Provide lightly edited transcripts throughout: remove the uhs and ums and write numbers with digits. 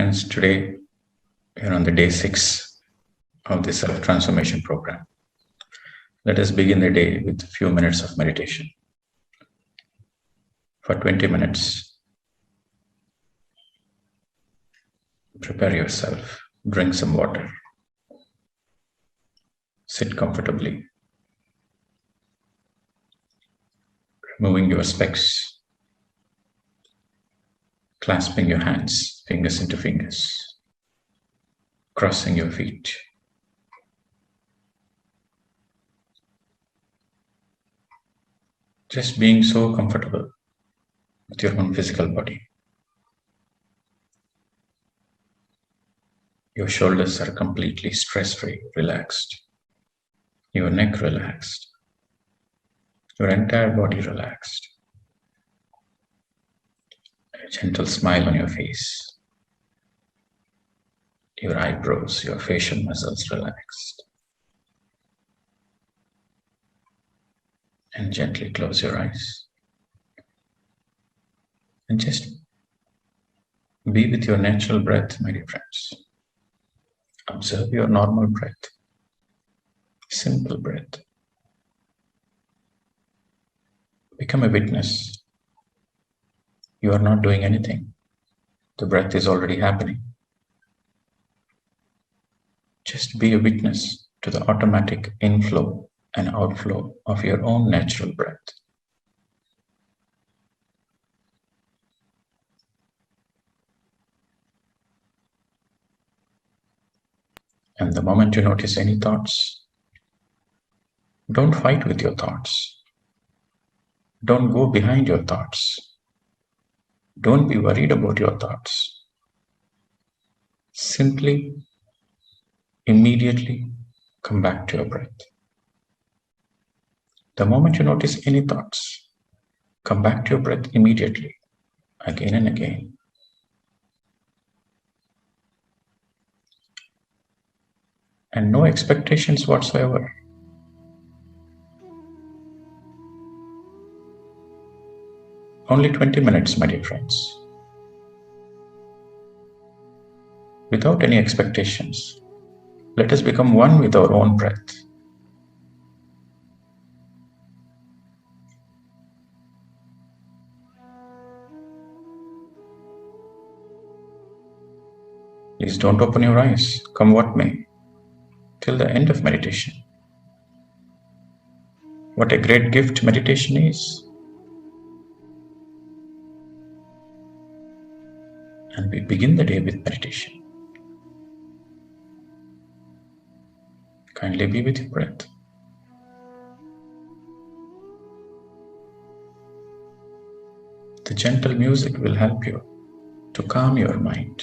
Friends, today we're on the day 6 of the self-transformation program. Let us begin the day with a few minutes of meditation. For 20 minutes, prepare yourself, drink some water, sit comfortably, removing your specs, clasping your hands, fingers into fingers, crossing your feet. Just being so comfortable with your own physical body. Your shoulders are completely stress-free, relaxed. Your neck relaxed. Your entire body relaxed. A gentle smile on your face. Your eyebrows, your facial muscles relaxed. And gently close your eyes. And just be with your natural breath, my dear friends. Observe your normal breath. Simple breath. Become a witness. You are not doing anything. The breath is already happening. Just be a witness to the automatic inflow and outflow of your own natural breath. And the moment you notice any thoughts, don't fight with your thoughts. Don't go behind your thoughts. Don't be worried about your thoughts. Simply, immediately come back to your breath. The moment you notice any thoughts, come back to your breath immediately, again and again. And no expectations whatsoever. Only 20 minutes, my dear friends. Without any expectations, let us become one with our own breath. Please don't open your eyes, come what may, till the end of meditation. What a great gift meditation is. And we begin the day with meditation. Kindly be with your breath. The gentle music will help you to calm your mind.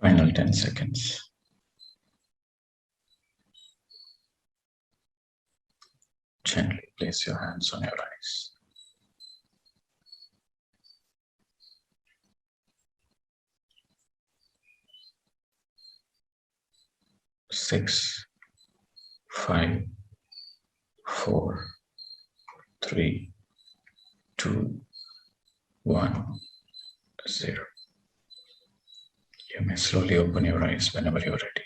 Final 10 seconds. Gently place your hands on your eyes. 6, 5, 4, 3, 2, 1, 0. You may slowly open your eyes whenever you're ready.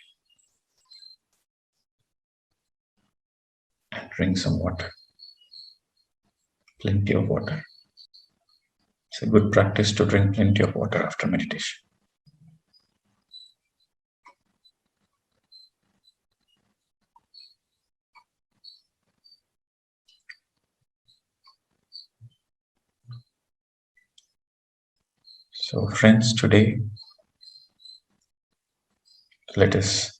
And drink some water. Plenty of water. It's a good practice to drink plenty of water after meditation. So friends, today let us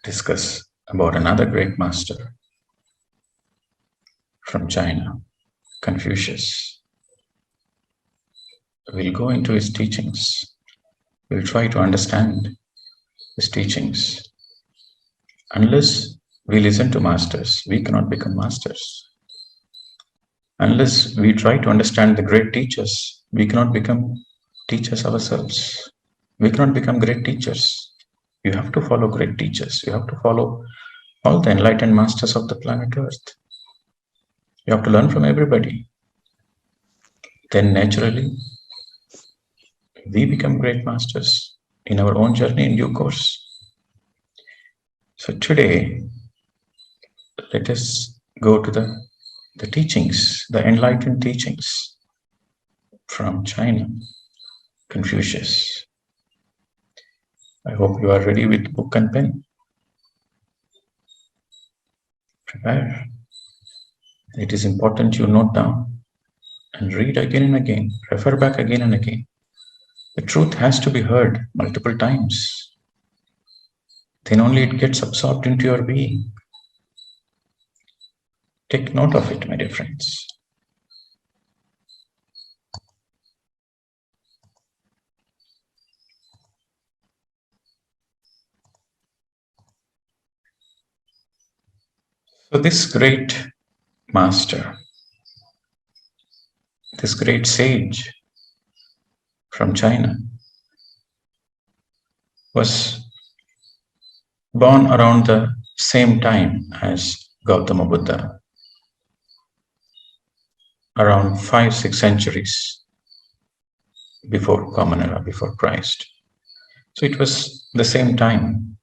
discuss about another great master from China, Confucius. We'll go into his teachings. We'll try to understand his teachings. Unless we listen to masters, we cannot become masters. Unless we try to understand the great teachers, we cannot become teachers ourselves. We cannot become great teachers. You have to follow great teachers. You have to follow all the enlightened masters of the planet Earth. You have to learn from everybody. Then naturally, we become great masters in our own journey in due course. So today, let us go to the teachings, the enlightened teachings from China, Confucius. I hope you are ready with book and pen. Prepare. It is important you note down and read again and again, refer back again and again. The truth has to be heard multiple times. Then only it gets absorbed into your being. Take note of it, my dear friends. So this great master, this great sage from China was born around the same time as Gautama Buddha, around 5-6 centuries before Common Era, before Christ. So it was the same time.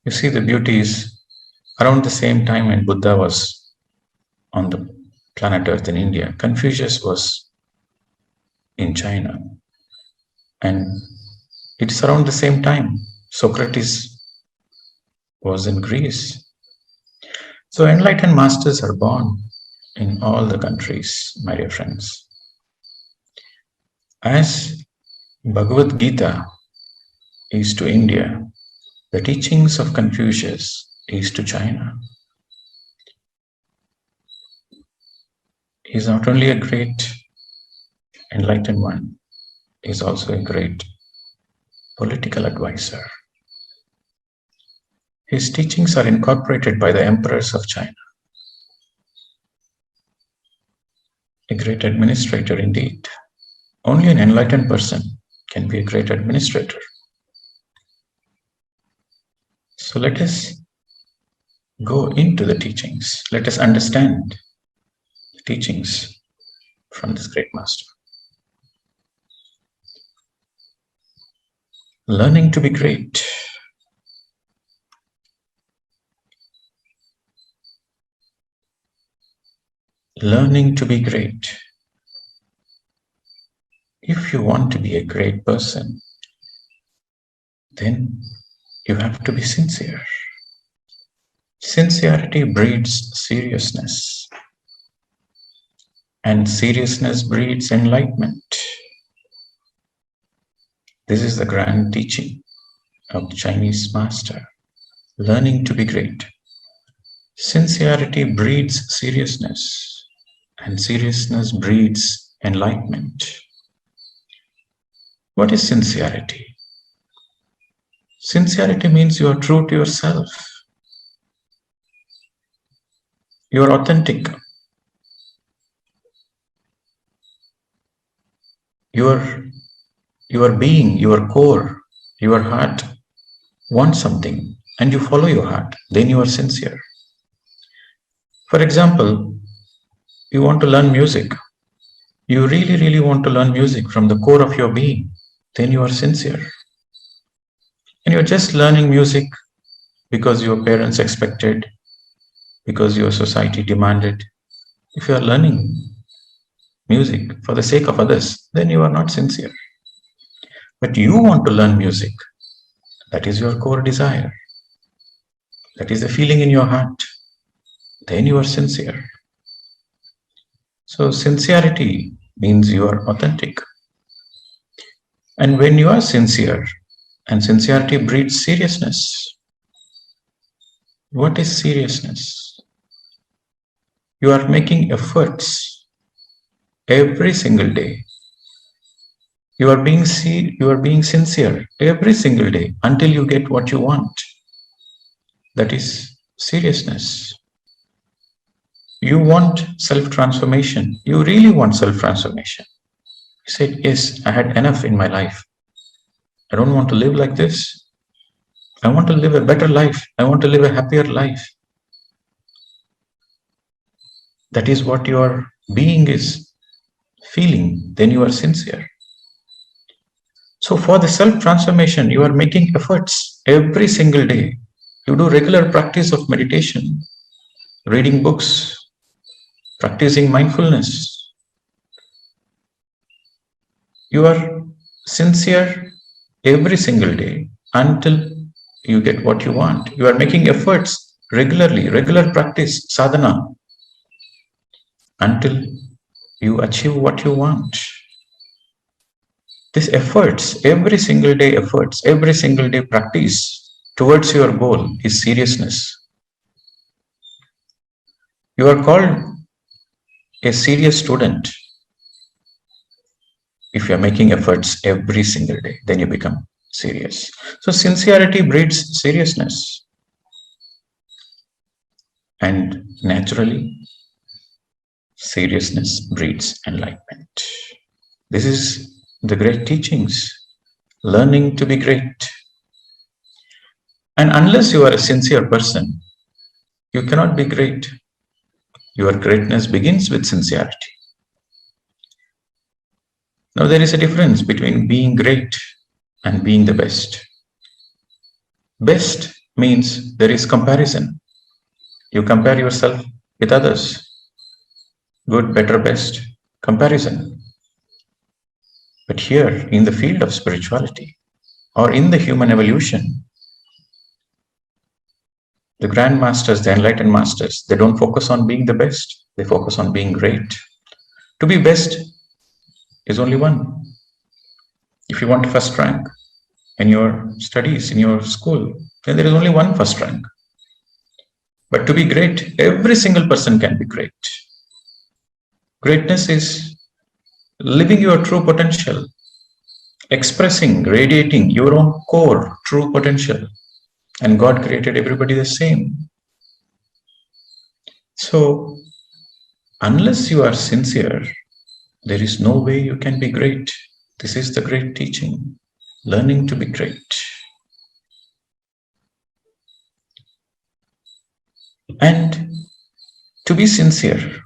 You see, the beauty is around the same time when Buddha was on the planet Earth in India, Confucius was in China. And it's around the same time Socrates was in Greece. So enlightened masters are born in all the countries, my dear friends. As Bhagavad Gita is to India, the teachings of Confucius is to China. He is not only a great enlightened one, he is also a great political advisor. His teachings are incorporated by the emperors of China. A great administrator indeed. Only an enlightened person can be a great administrator. So let us go into the teachings. Let us understand the teachings from this great master. Learning to be great. Learning to be great. If you want to be a great person, then you have to be sincere. Sincerity breeds seriousness, and seriousness breeds enlightenment. This is the grand teaching of the Chinese master. Learning to be great. Sincerity breeds seriousness, and seriousness breeds enlightenment. What is sincerity? Sincerity means you are true to yourself. You are authentic. Your being, your core, your heart wants something and you follow your heart. Then you are sincere. For example, you want to learn music. You really, really want to learn music from the core of your being. Then you are sincere. And you're just learning music because your parents expected, because your society demanded. If you are learning music for the sake of others, then you are not sincere. But you want to learn music. That is your core desire. That is the feeling in your heart. Then you are sincere. So sincerity means you are authentic. And when you are sincere, and sincerity breeds seriousness. What is seriousness? You are making efforts every single day. You are being sincere every single day until you get what you want. That is seriousness. You want self-transformation. You really want self-transformation. You said, yes, I had enough in my life. I don't want to live like this. I want to live a better life. I want to live a happier life. That is what your being is feeling. Then you are sincere. So for the self-transformation, you are making efforts every single day. You do regular practice of meditation, reading books, practicing mindfulness. You are sincere every single day until you get what you want. You are making efforts regularly, regular practice, sadhana, until you achieve what you want. This efforts, every single day practice towards your goal is seriousness. You are called a serious student if you are making efforts every single day, then you become serious. So sincerity breeds seriousness. And naturally, seriousness breeds enlightenment. This is the great teachings, learning to be great. And unless you are a sincere person, you cannot be great. Your greatness begins with sincerity. Now, there is a difference between being great and being the best. Best means there is comparison. You compare yourself with others. Good, better, best. Comparison. But here, in the field of spirituality or in the human evolution, the grand masters, the enlightened masters, they don't focus on being the best. They focus on being great. To be best is only one. If you want first rank in your studies, in your school, then there is only one first rank. But to be great, every single person can be great. Greatness is living your true potential, expressing, radiating your own core, true potential. And God created everybody the same. So, unless you are sincere, there is no way you can be great. This is the great teaching, learning to be great. And to be sincere,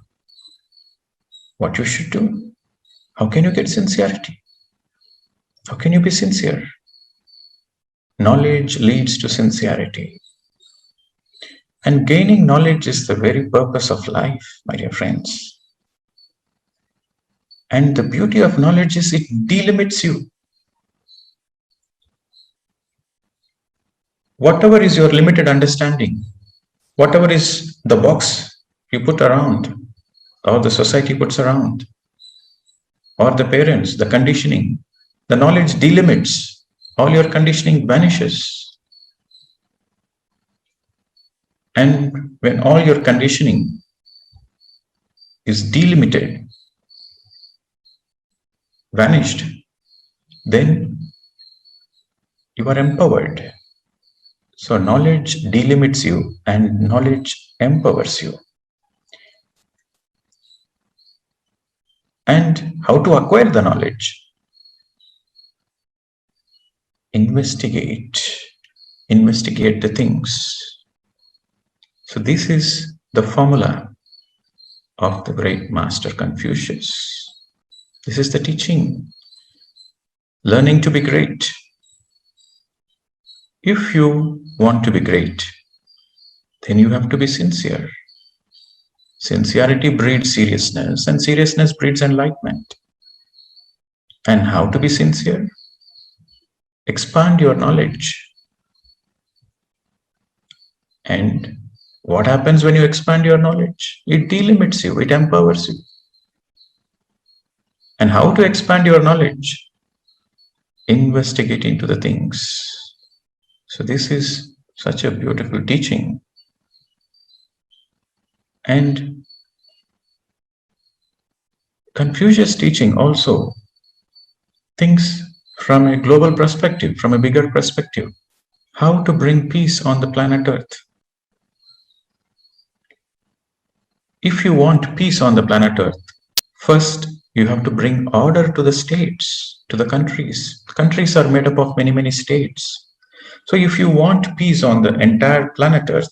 what you should do? How can you get sincerity? How can you be sincere? Knowledge leads to sincerity. And gaining knowledge is the very purpose of life, my dear friends. And the beauty of knowledge is it delimits you. Whatever is your limited understanding, whatever is the box you put around, or the society puts around, or the parents, the conditioning, the knowledge delimits. All your conditioning vanishes. And when all your conditioning is delimited, vanished, then you are empowered. So knowledge delimits you and knowledge empowers you. And how to acquire the knowledge? Investigate. Investigate the things. So this is the formula of the great master Confucius. This is the teaching. Learning to be great. If you want to be great, then you have to be sincere. Sincerity breeds seriousness, and seriousness breeds enlightenment. And how to be sincere? Expand your knowledge. And what happens when you expand your knowledge? It delimits you, it empowers you. And how to expand your knowledge? Investigate into the things. So this is such a beautiful teaching. And Confucius' teaching also thinks from a global perspective, from a bigger perspective, how to bring peace on the planet Earth. If you want peace on the planet Earth, first you have to bring order to the states, to the countries. Countries are made up of many, many states. So if you want peace on the entire planet Earth,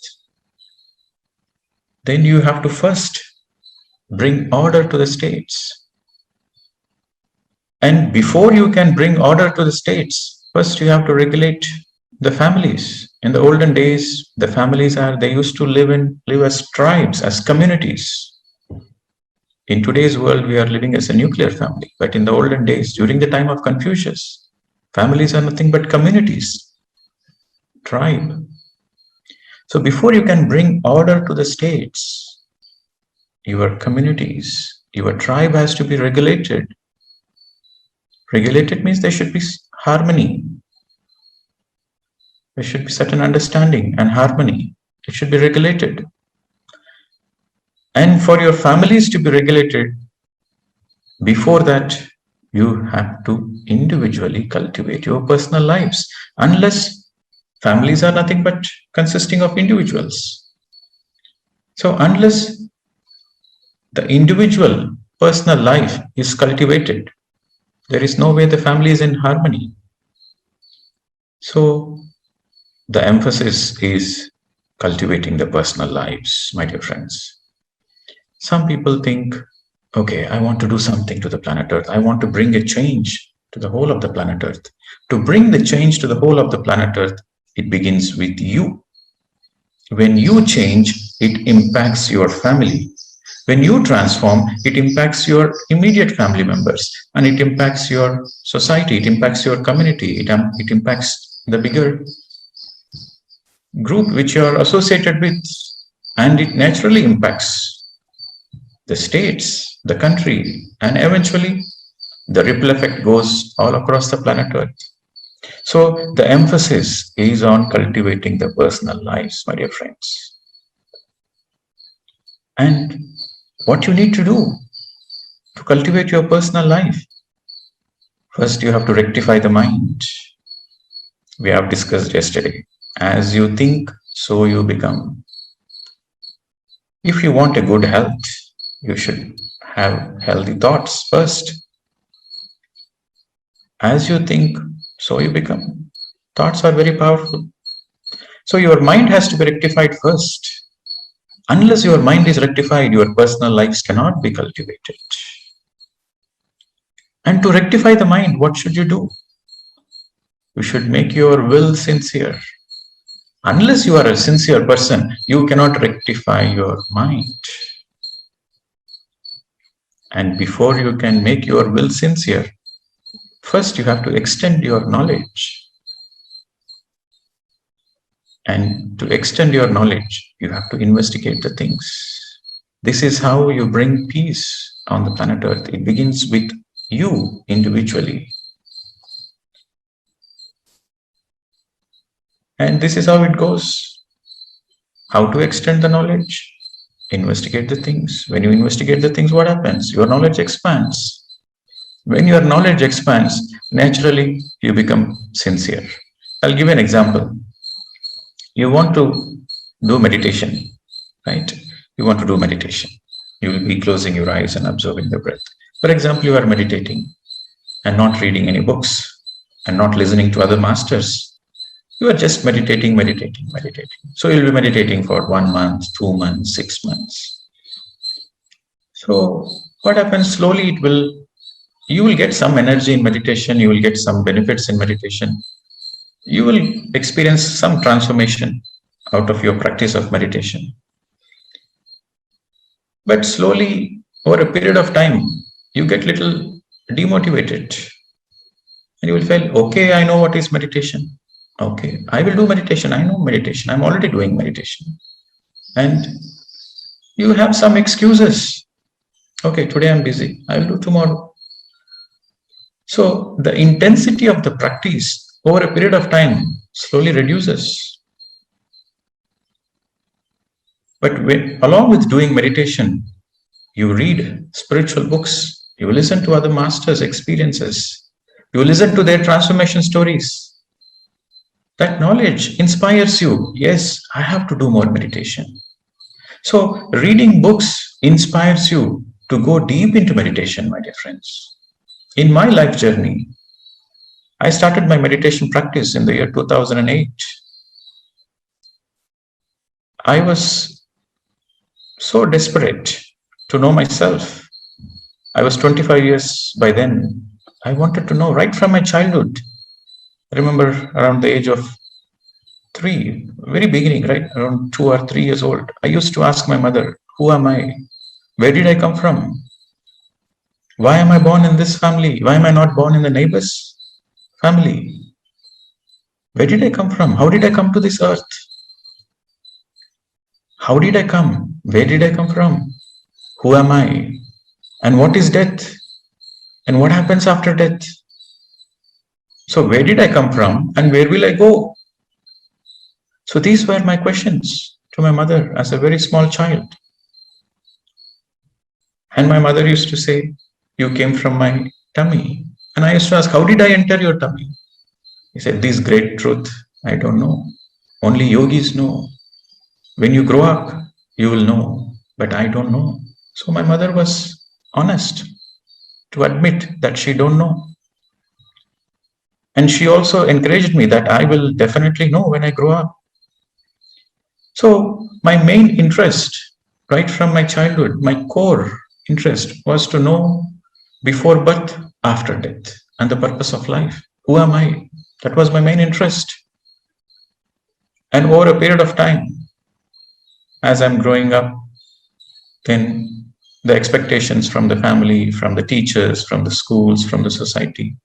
then you have to first bring order to the states. And before you can bring order to the states, first you have to regulate the families. In the olden days, the families they used to live as tribes, as communities. In today's world, we are living as a nuclear family. But in the olden days, during the time of Confucius, families are nothing but communities, tribe. So before you can bring order to the states, your communities, your tribe has to be regulated. Regulated means there should be harmony. There should be certain understanding and harmony. It should be regulated. And for your families to be regulated, before that, you have to individually cultivate your personal lives. Unless families are nothing but consisting of individuals. So unless the individual personal life is cultivated, there is no way the family is in harmony. So the emphasis is cultivating the personal lives, my dear friends. Some people think, okay, I want to do something to the planet Earth. I want to bring a change to the whole of the planet Earth. To bring the change to the whole of the planet Earth, it begins with you. When you change, it impacts your family. When you transform, it impacts your immediate family members, and it impacts your society, it impacts your community, it impacts the bigger group which you are associated with, and it naturally impacts the states, the country, and eventually the ripple effect goes all across the planet Earth. So the emphasis is on cultivating the personal lives, my dear friends. And what you need to do to cultivate your personal life? First, you have to rectify the mind. We have discussed yesterday. As you think, so you become. If you want a good health, you should have healthy thoughts first. As you think, so you become. Thoughts are very powerful. So your mind has to be rectified first. Unless your mind is rectified, your personal lives cannot be cultivated. And to rectify the mind, what should you do? You should make your will sincere. Unless you are a sincere person, you cannot rectify your mind. And before you can make your will sincere, first you have to extend your knowledge. And to extend your knowledge, you have to investigate the things. This is how you bring peace on the planet Earth. It begins with you individually. And this is how it goes. How to extend the knowledge? Investigate the things. When you investigate the things, what happens? Your knowledge expands. When your knowledge expands, naturally you become sincere. I'll give you an example. you want to do meditation, right? You want to do meditation. You will be closing your eyes and observing the breath. For example, you are meditating and not reading any books and not listening to other masters. You are just meditating, meditating, meditating. So you'll be meditating for 1 month, 2 months, 6 months. So what happens slowly, you will get some energy in meditation, you will get some benefits in meditation. You will experience some transformation out of your practice of meditation. But slowly, over a period of time, you get little demotivated. And you will feel, okay, I know what is meditation. Okay, I will do meditation. I know meditation. I'm already doing meditation. And you have some excuses. Okay, today I'm busy. I will do tomorrow. So the intensity of the practice over a period of time slowly reduces. But along with doing meditation, you read spiritual books, you listen to other masters' experiences, you listen to their transformation stories. That knowledge inspires you. Yes, I have to do more meditation. So reading books inspires you to go deep into meditation, my dear friends. In my life journey, I started my meditation practice in the year 2008. I was so desperate to know myself. I was 25 years by then. I wanted to know right from my childhood. I remember around the age of 3, very beginning, right? Around 2 or 3 years old. I used to ask my mother, who am I? Where did I come from? Why am I born in this family? Why am I not born in the neighbor's family? Where did I come from? How did I come to this earth? How did I come? Where did I come from? Who am I? And what is death? And what happens after death? So where did I come from and where will I go? So these were my questions to my mother as a very small child. And my mother used to say, you came from my tummy. And I used to ask, how did I enter your tummy? He said, this great truth, I don't know. Only yogis know. When you grow up, you will know, but I don't know. So my mother was honest to admit that she don't know. And she also encouraged me that I will definitely know when I grow up. So my main interest, right from my childhood, my core interest was to know before birth, after death, and the purpose of life. Who am I? That was my main interest. And over a period of time, as I'm growing up, then the expectations from the family, from the teachers, from the schools, from the society.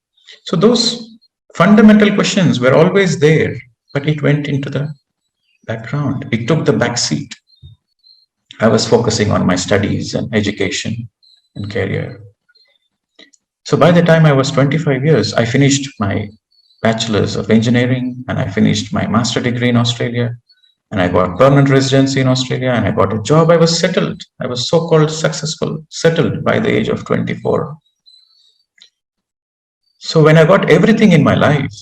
So those fundamental questions were always there, but it went into the background. It took the back seat. I was focusing on my studies and education and career. So by the time I was 25 years, I finished my Bachelor's of Engineering and I finished my master degree in Australia. And I got permanent residency in Australia and I got a job. I was settled. I was so-called successful, settled by the age of 24. So when I got everything in my life,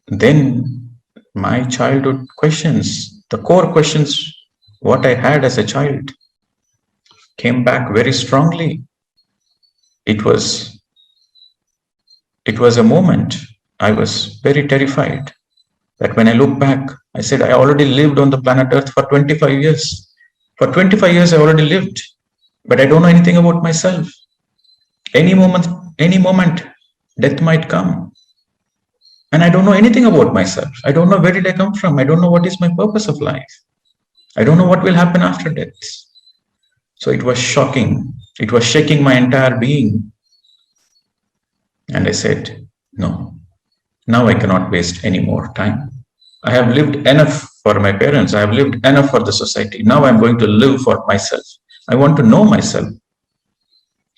then my childhood questions, the core questions, what I had as a child, came back very strongly. It was a moment I was very terrified. That when I look back, I said, I already lived on the planet Earth for 25 years. For 25 years, I already lived, but I don't know anything about myself. Any moment, death might come. And I don't know anything about myself. I don't know where did I come from. I don't know what is my purpose of life. I don't know what will happen after death. So it was shocking. It was shaking my entire being. And I said, no, now I cannot waste any more time. I have lived enough for my parents. I have lived enough for the society. Now I'm going to live for myself. I want to know myself.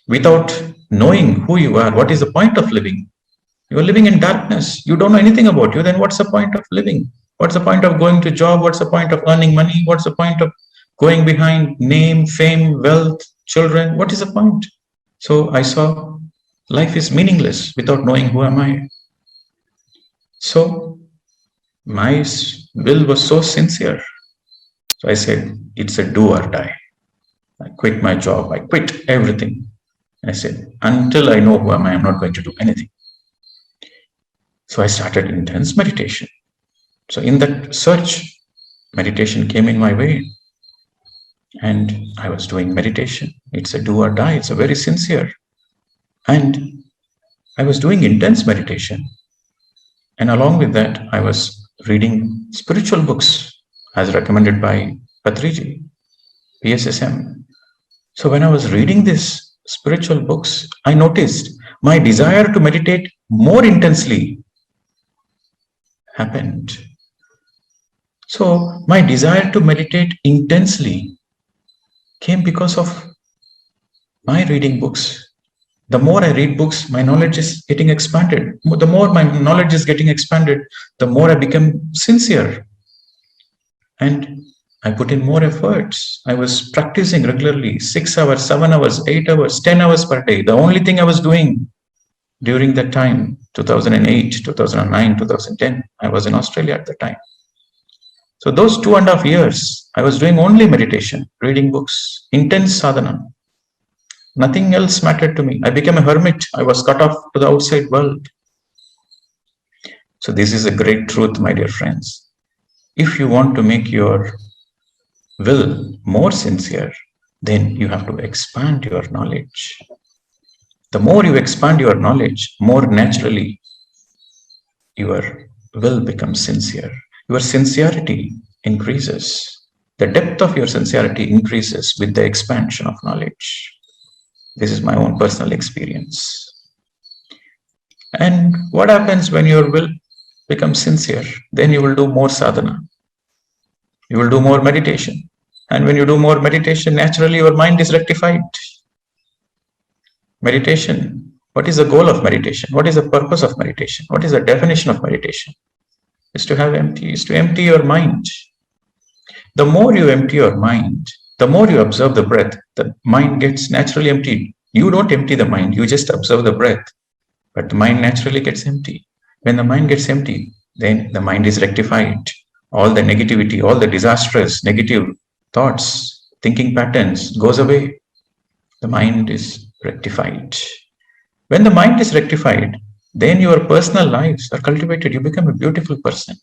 Without knowing who you are, what is the point of living? You are living in darkness. You don't know anything about you. Then what's the point of living? What's the point of going to job? What's the point of earning money? What's the point of going behind name, fame, wealth, children? What is the point? So I saw life is meaningless without knowing who am I. So my will was so sincere. So I said, it's a do or die. I quit my job. I quit everything. I said, until I know who am I not going to do anything. So I started intense meditation. So in that search, meditation came in my way. And I was doing meditation. It's a do or die. It's a very sincere. And I was doing intense meditation. And along with that, I was reading spiritual books as recommended by Patriji, PSSM. So when I was reading these spiritual books, I noticed my desire to meditate more intensely happened. So my desire to meditate intensely came because of my reading books. The more I read books, my knowledge is getting expanded. The more my knowledge is getting expanded, the more I become sincere. And I put in more efforts. I was practicing regularly, 6 hours, 7 hours, 8 hours, 10 hours per day. The only thing I was doing during that time, 2008, 2009, 2010, I was in Australia at the time. So those 2.5 years, I was doing only meditation, reading books, intense sadhana. Nothing else mattered to me. I became a hermit. I was cut off to the outside world. So this is a great truth, my dear friends. If you want to make your will more sincere, then you have to expand your knowledge. The more you expand your knowledge, more naturally your will becomes sincere. Your sincerity increases. The depth of your sincerity increases with the expansion of knowledge. This is my own personal experience. And what happens when your will becomes sincere? Then you will do more sadhana. You will do more meditation. And when you do more meditation, naturally your mind is rectified. Meditation. What is the goal of meditation? What is the purpose of meditation? What is the definition of meditation? Is to empty your mind. The more you empty your mind, the more you observe the breath, the mind gets naturally emptied. You don't empty the mind, you just observe the breath, but the mind naturally gets empty. When the mind gets empty, then the mind is rectified. All the negativity, all the disastrous, negative thoughts, thinking patterns goes away. The mind is rectified. When the mind is rectified, then your personal lives are cultivated. You become a beautiful person.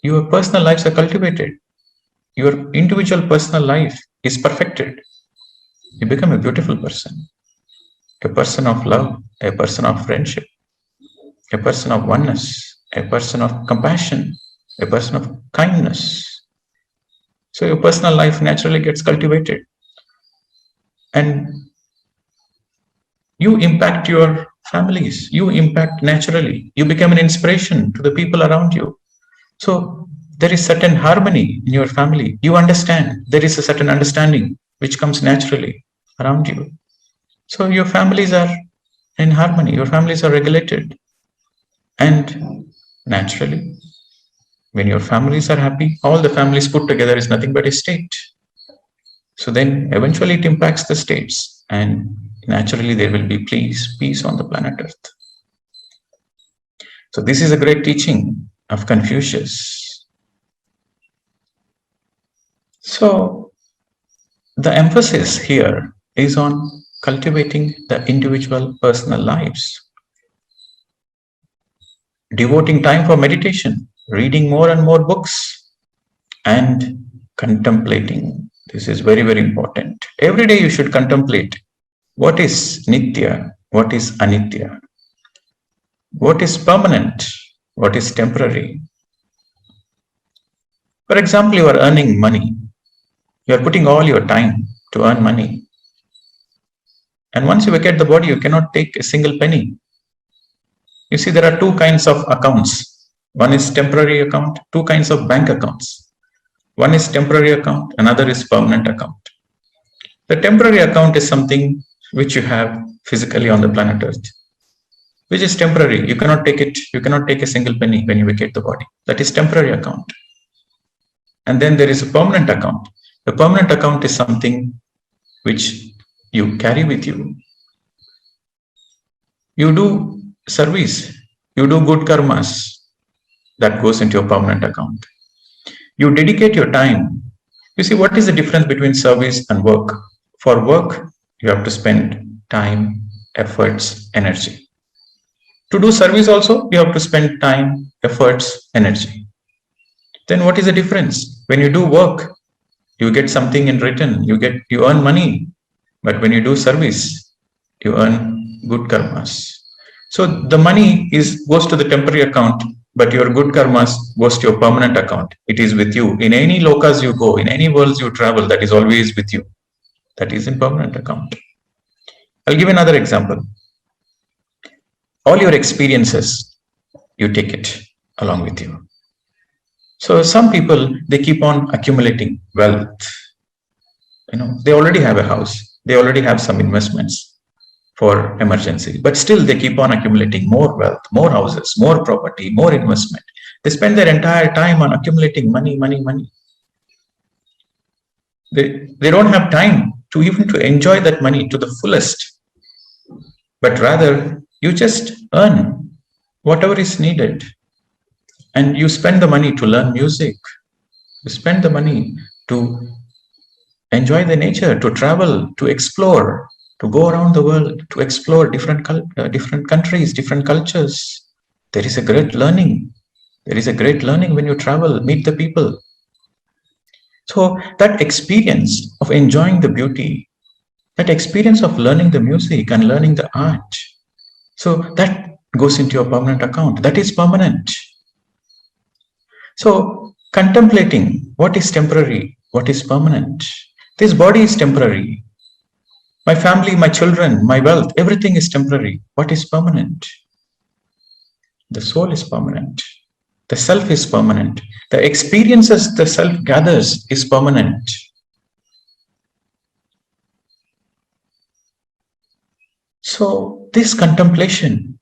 Your personal lives are cultivated. Your individual personal life is perfected. You become a beautiful person. A person of love, a person of friendship, a person of oneness, a person of compassion, a person of kindness. So your personal life naturally gets cultivated. And you impact your families. You impact naturally. You become an inspiration to the people around you. So there is certain harmony in your family. You understand. There is a certain understanding which comes naturally around you. So your families are in harmony. Your families are regulated. And naturally, when your families are happy, all the families put together is nothing but a state. So then eventually it impacts the states, and naturally there will be peace on the planet Earth. So this is a great teaching of Confucius. So the emphasis here is on cultivating the individual personal lives, devoting time for meditation, reading more and more books, and contemplating. This is very, very important. Every day you should contemplate what is nitya, what is anitya, what is permanent, what is temporary. For example, you are earning money. You are putting all your time to earn money. And once you vacate the body, you cannot take a single penny. You see, there are two kinds of accounts. One is temporary account, two kinds of bank accounts. One is temporary account, another is permanent account. The temporary account is something which you have physically on the planet Earth, which is temporary. You cannot take it. You cannot take a single penny when you vacate the body. That is temporary account. And then there is a permanent account. The permanent account is something which you carry with you. You do service. You do good karmas. that goes into your permanent account. You dedicate your time. You see, what is the difference between service and work? For work, you have to spend time, efforts, energy. To do service also, you have to spend time, efforts, energy. Then what is the difference? When you do work, you get something in return. You earn money. But when you do service, you earn good karmas. So the money goes to the temporary account, but your good karmas goes to your permanent account. It is with you. In any lokas you go, in any worlds you travel, that is always with you. That is in permanent account. I'll give another example. All your experiences, you take it along with you. So some people, they keep on accumulating wealth. They already have a house. They already have some investments for emergency, but still they keep on accumulating more wealth, more houses, more property, more investment. They spend their entire time on accumulating money. They don't have time to even to enjoy that money to the fullest, but rather you just earn whatever is needed, and you spend the money to learn music. You spend the money to enjoy the nature, to travel, to explore, to go around the world, to explore different countries, different cultures. There is a great learning. There is a great learning when you travel, meet the people. So that experience of enjoying the beauty, that experience of learning the music and learning the art, so that goes into your permanent account. That is permanent. So contemplating what is temporary, what is permanent. This body is temporary. My family, my children, my wealth, everything is temporary. What is permanent? The soul is permanent. The self is permanent. The experiences the self gathers is permanent. So this contemplation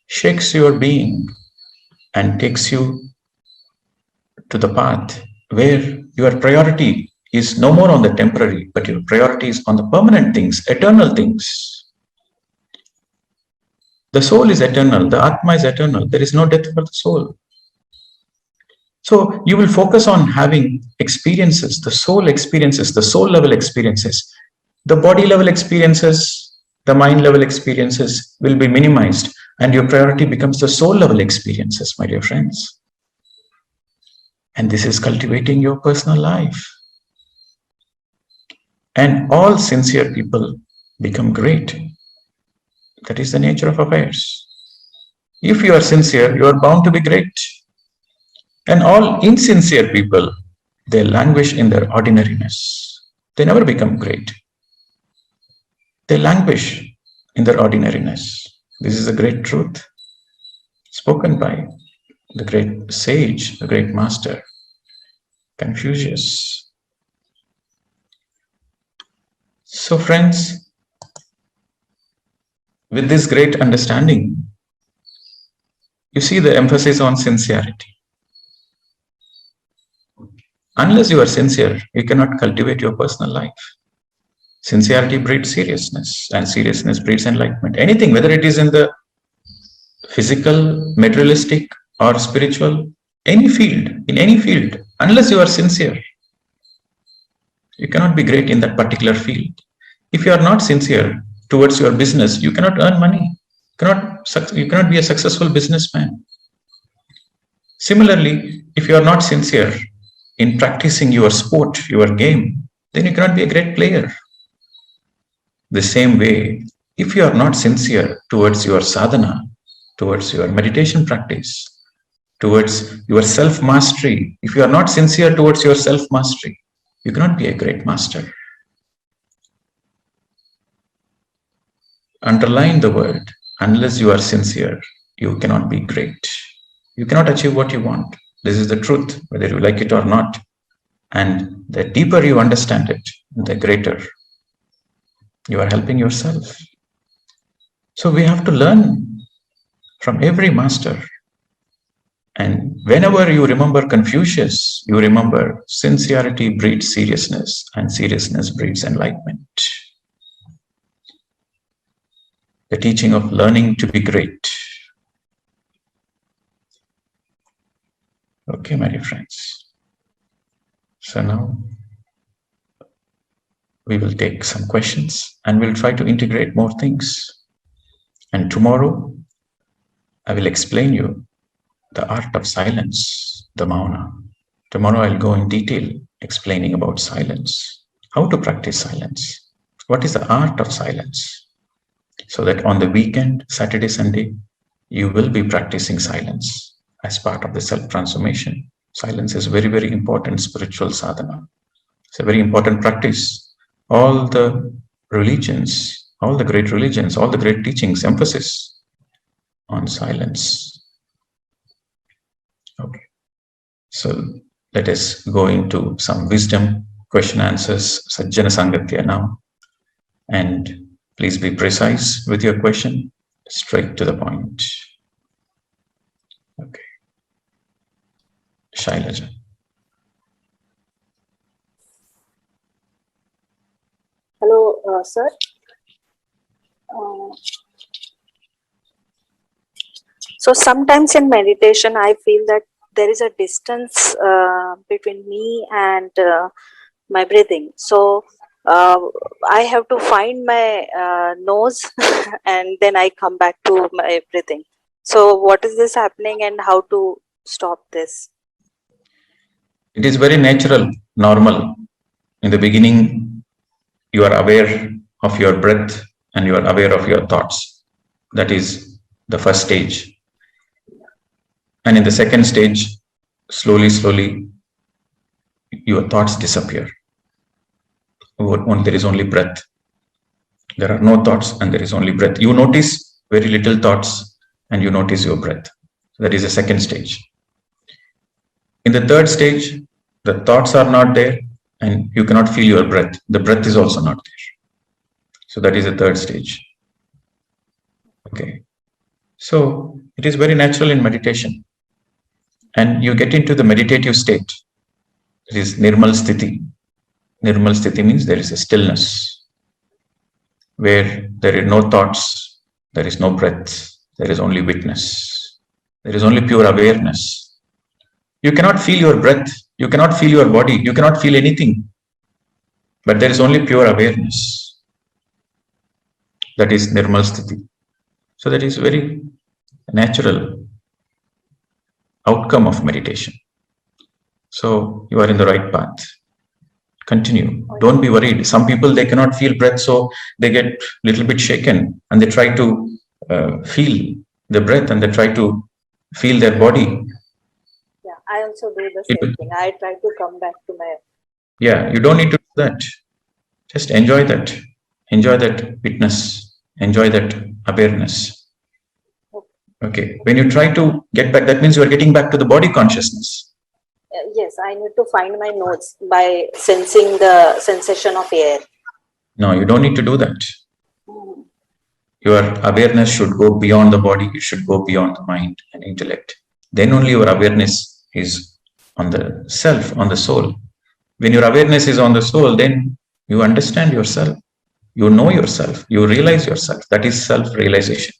shakes your being and takes you to the path where your priority is no more on the temporary, but your priority is on the permanent things, eternal things. The soul is eternal, the Atma is eternal. There is no death for the soul. So you will focus on having experiences, the soul level experiences. The body level experiences, the mind level experiences will be minimized, and your priority becomes the soul level experiences, my dear friends. And this is cultivating your personal life. And all sincere people become great. That is the nature of affairs. If you are sincere, you are bound to be great. And all insincere people, they languish in their ordinariness. They never become great. They languish in their ordinariness. This is a great truth spoken by the great sage, the great master, Confuscius. So friends, with this great understanding, you see the emphasis on sincerity. Unless you are sincere, you cannot cultivate your personal life. Sincerity breeds seriousness, and seriousness breeds enlightenment. Anything, whether it is in the physical, materialistic, or spiritual, in any field, unless you are sincere, you cannot be great in that particular field. If you are not sincere towards your business, you cannot earn money. You cannot be a successful businessman. Similarly, if you are not sincere in practicing your sport, your game, then you cannot be a great player. The same way, if you are not sincere towards your sadhana, towards your meditation practice, towards your self-mastery, if you are not sincere towards your self-mastery, you cannot be a great master. Underline the word, unless you are sincere, you cannot be great. You cannot achieve what you want. This is the truth, whether you like it or not. And the deeper you understand it, the greater you are helping yourself. So we have to learn from every master. And whenever you remember Confucius, you remember sincerity breeds seriousness, and seriousness breeds enlightenment. The teaching of learning to be great. Okay, my dear friends. So now we will take some questions and we'll try to integrate more things. And tomorrow I will explain you the art of silence, the mauna. Tomorrow I'll go in detail explaining about silence, how to practice silence, what is the art of silence, so that on the weekend, Saturday, Sunday, you will be practicing silence as part of the self-transformation. Silence is very, very important spiritual sadhana. It's a very important practice. All the religions, all the great religions, all the great teachings, emphasis on silence. Okay. So let us go into some wisdom, question answers, Sajjana Sangatya now. And please be precise with your question, straight to the point. Okay. Shailaja. Hello, sir. So sometimes in meditation, I feel that there is a distance between me and my breathing. So I have to find my nose and then I come back to my breathing. So what is this happening and how to stop this? It is very natural, normal. In the beginning, you are aware of your breath and you are aware of your thoughts. That is the first stage. And in the second stage, slowly, your thoughts disappear. There is only breath. There are no thoughts and there is only breath. You notice very little thoughts and you notice your breath. That is the second stage. In the third stage, the thoughts are not there and you cannot feel your breath. The breath is also not there. So that is the third stage. Okay. So it is very natural in meditation. And you get into the meditative state. It is Nirmal Sthiti. Nirmal Sthiti means there is a stillness where there are no thoughts, there is no breath, there is only witness. There is only pure awareness. You cannot feel your breath, you cannot feel your body, you cannot feel anything. But there is only pure awareness. That is Nirmal Sthiti. So that is very natural outcome of meditation. So you are in the right path. Continue. Don't be worried. Some people, they cannot feel breath, so they get a little bit shaken and they try to feel the breath and they try to feel their body. Yeah, I also do the same thing. I try to come back to my... Yeah, you don't need to do that. Just enjoy that. Enjoy that witness. Enjoy that awareness. Okay. When you try to get back, that means you are getting back to the body consciousness. Yes, I need to find my nodes by sensing the sensation of air. No, you don't need to do that. Your awareness should go beyond the body. It should go beyond the mind and intellect. Then only your awareness is on the self, on the soul. When your awareness is on the soul, then you understand yourself. You know yourself. You realize yourself. That is self-realization.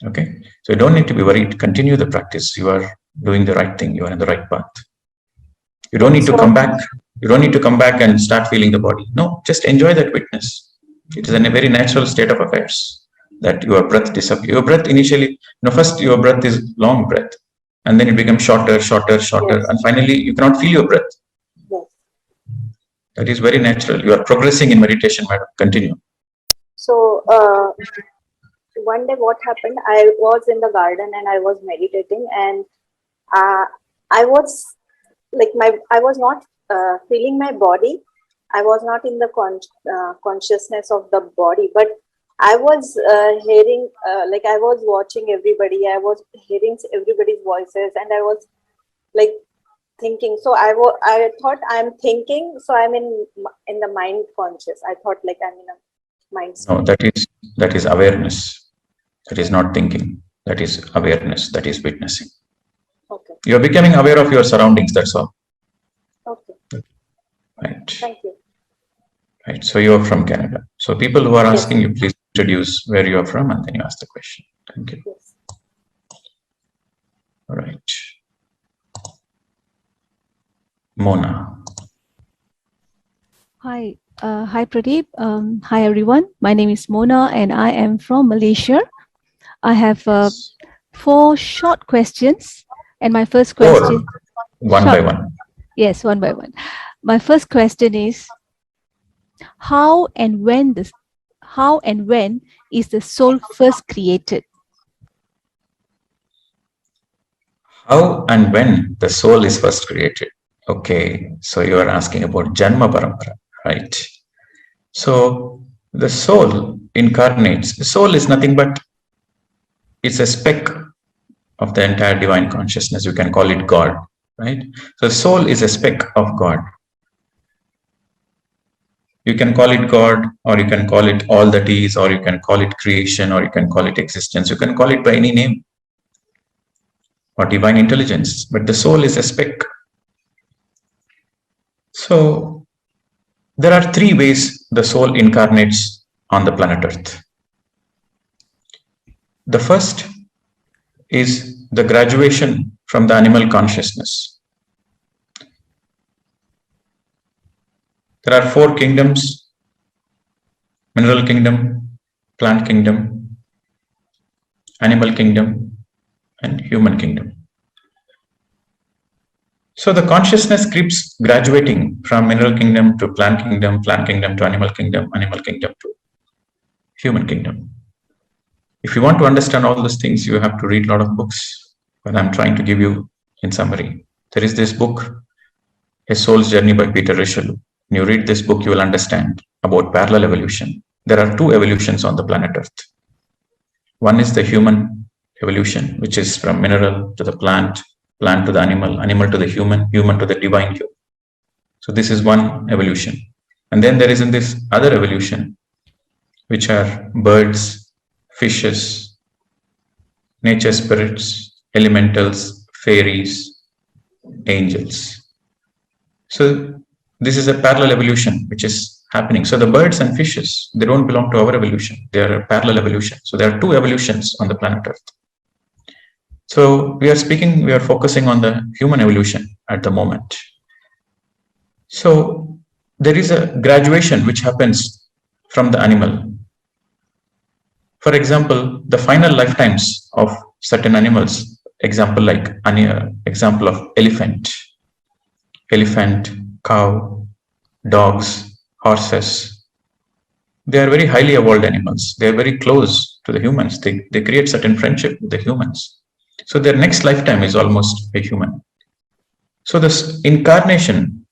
Okay. So you don't need to be worried. Continue the practice. You are doing the right thing. You are in the right path. You don't need to come back. You don't need to come back and start feeling the body. No, just enjoy that witness. It is in a very natural state of affairs that your breath disappears. Your breath initially, first your breath is long breath, and then it becomes shorter, yes. And finally you cannot feel your breath. Yes. That is very natural. You are progressing in meditation, madam. Continue. So one day what happened, I was in the garden and I was meditating, and I was like I was not feeling my body. I was not in the consciousness of the body, but I was hearing, like I was watching everybody. I was hearing everybody's voices, and I was like thinking. So I thought I'm thinking. So I'm in the mind conscious. I thought like I'm in a mind state. No, that is awareness. That is not thinking. That is awareness. That is witnessing. Okay. You are becoming aware of your surroundings. That's all. Okay. Right. Thank you. Right. So you are from Canada. So people who are asking you, please introduce where you are from and then you ask the question. Thank you. Yes. All right. Mona. Hi, hi Pradeep. Hi everyone. My name is Mona and I am from Malaysia. I have 4 short questions, and my first Four, question, one by short, one. yes, one by one. My first question is how and when this, how and when is the soul first created? How and when the soul is first created? Okay, so you are asking about Janma Parampara, right? So the soul incarnates. The soul is nothing but it's a speck of the entire divine consciousness. You can call it God, right? So soul is a speck of God. You can call it God, or you can call it all that is, or you can call it creation, or you can call it existence. You can call it by any name, or divine intelligence. But the soul is a speck. So there are 3 ways the soul incarnates on the planet Earth. The first is the graduation from the animal consciousness. There are 4 kingdoms: mineral kingdom, plant kingdom, animal kingdom, and human kingdom. So the consciousness keeps graduating from mineral kingdom to plant kingdom to animal kingdom to human kingdom. If you want to understand all those things, you have to read a lot of books, but I'm trying to give you in summary. There is this book, A Soul's Journey by Peter Richelieu. When you read this book, you will understand about parallel evolution. There are 2 evolutions on the planet Earth. One is the human evolution, which is from mineral to the plant to the animal to the human to the divine human. So this is one evolution. And then there is in this other evolution, which are birds, fishes, nature spirits, elementals, fairies, angels. So this is a parallel evolution which is happening. So the birds and fishes, they don't belong to our evolution. They are a parallel evolution. So there are 2 evolutions on the planet Earth. So we are focusing on the human evolution at the moment. So there is a graduation which happens from the animal. For example, the final lifetimes of certain animals, example of elephant, cow, dogs, horses, they are very highly evolved animals. They are very close to the humans. They create certain friendship with the humans. So their next lifetime is almost a human. So this incarnation,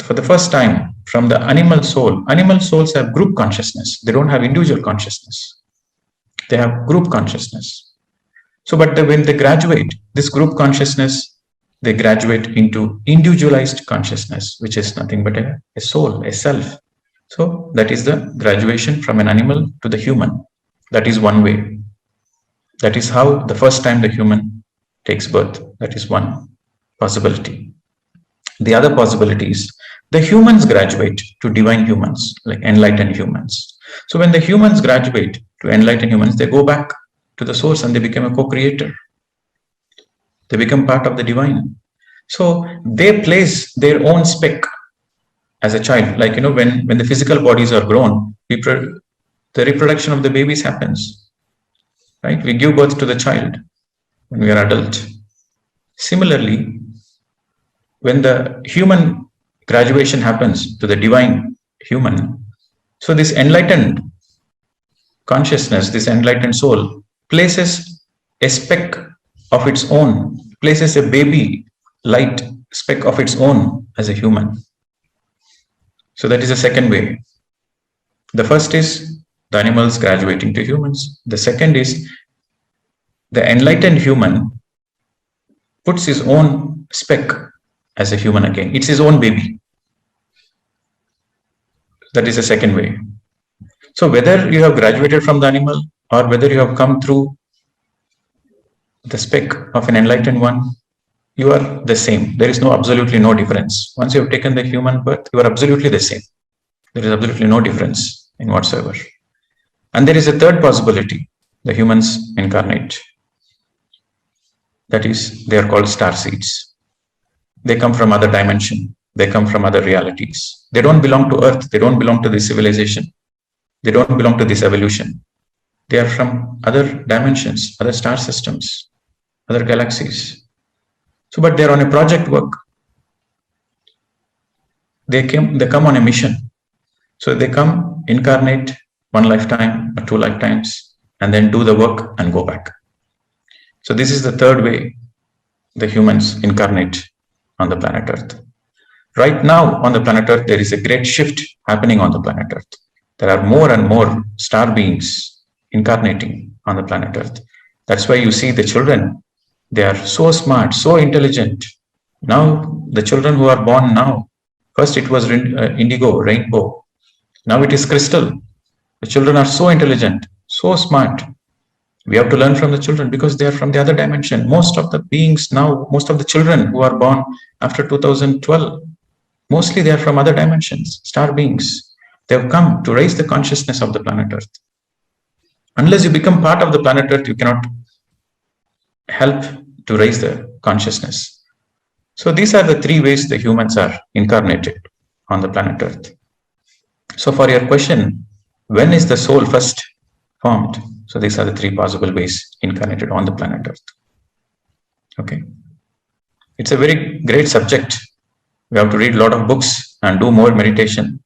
for the first time, from the animal souls have group consciousness. They don't have individual consciousness. They have group consciousness. So, but when they graduate, this group consciousness, they graduate into individualized consciousness, which is nothing but a soul, a self. So that is the graduation from an animal to the human. That is one way. That is how the first time the human takes birth. That is one possibility. The other possibility is the humans graduate to divine humans, like enlightened humans. So when the humans graduate to enlightened humans, they go back to the source and they become a co-creator. They become part of the divine. So they place their own speck as a child. Like, when the physical bodies are grown, the reproduction of the babies happens. Right? We give birth to the child when we are adult. Similarly, when the human graduation happens to the divine human, so this enlightened consciousness, this enlightened soul, places a speck of its own, places a baby light speck of its own as a human. So that is the second way. The first is the animals graduating to humans. The second is the enlightened human puts his own speck as a human again. It's his own baby. That is the second way. So whether you have graduated from the animal or whether you have come through the speck of an enlightened one, you are the same. There is absolutely no difference. Once you have taken the human birth, you are absolutely the same. There is absolutely no difference in whatsoever. And there is a third possibility. The humans incarnate. That is, they are called star seeds. They come from other dimension. They come from other realities. They don't belong to Earth. They don't belong to this civilization. They don't belong to this evolution. They are from other dimensions, other star systems, other galaxies. So, but they're on a project work. They come on a mission. So they come, incarnate one lifetime or 2 lifetimes, and then do the work and go back. So this is the third way the humans incarnate on the planet Earth. Right now on the planet Earth, there is a great shift happening on the planet Earth. There are more and more star beings incarnating on the planet Earth. That's why you see the children, they are so smart, so intelligent. Now the children who are born now, first it was indigo, rainbow. Now it is crystal. The children are so intelligent, so smart. We have to learn from the children because they are from the other dimension. Most of the beings now, most of the children who are born after 2012, mostly they are from other dimensions, star beings. They have come to raise the consciousness of the planet Earth. Unless you become part of the planet Earth, you cannot help to raise the consciousness. So these are the 3 ways the humans are incarnated on the planet Earth. So for your question, when is the soul first formed? So these are the 3 possible ways incarnated on the planet Earth. Okay. It's a very great subject. We have to read a lot of books and do more meditation.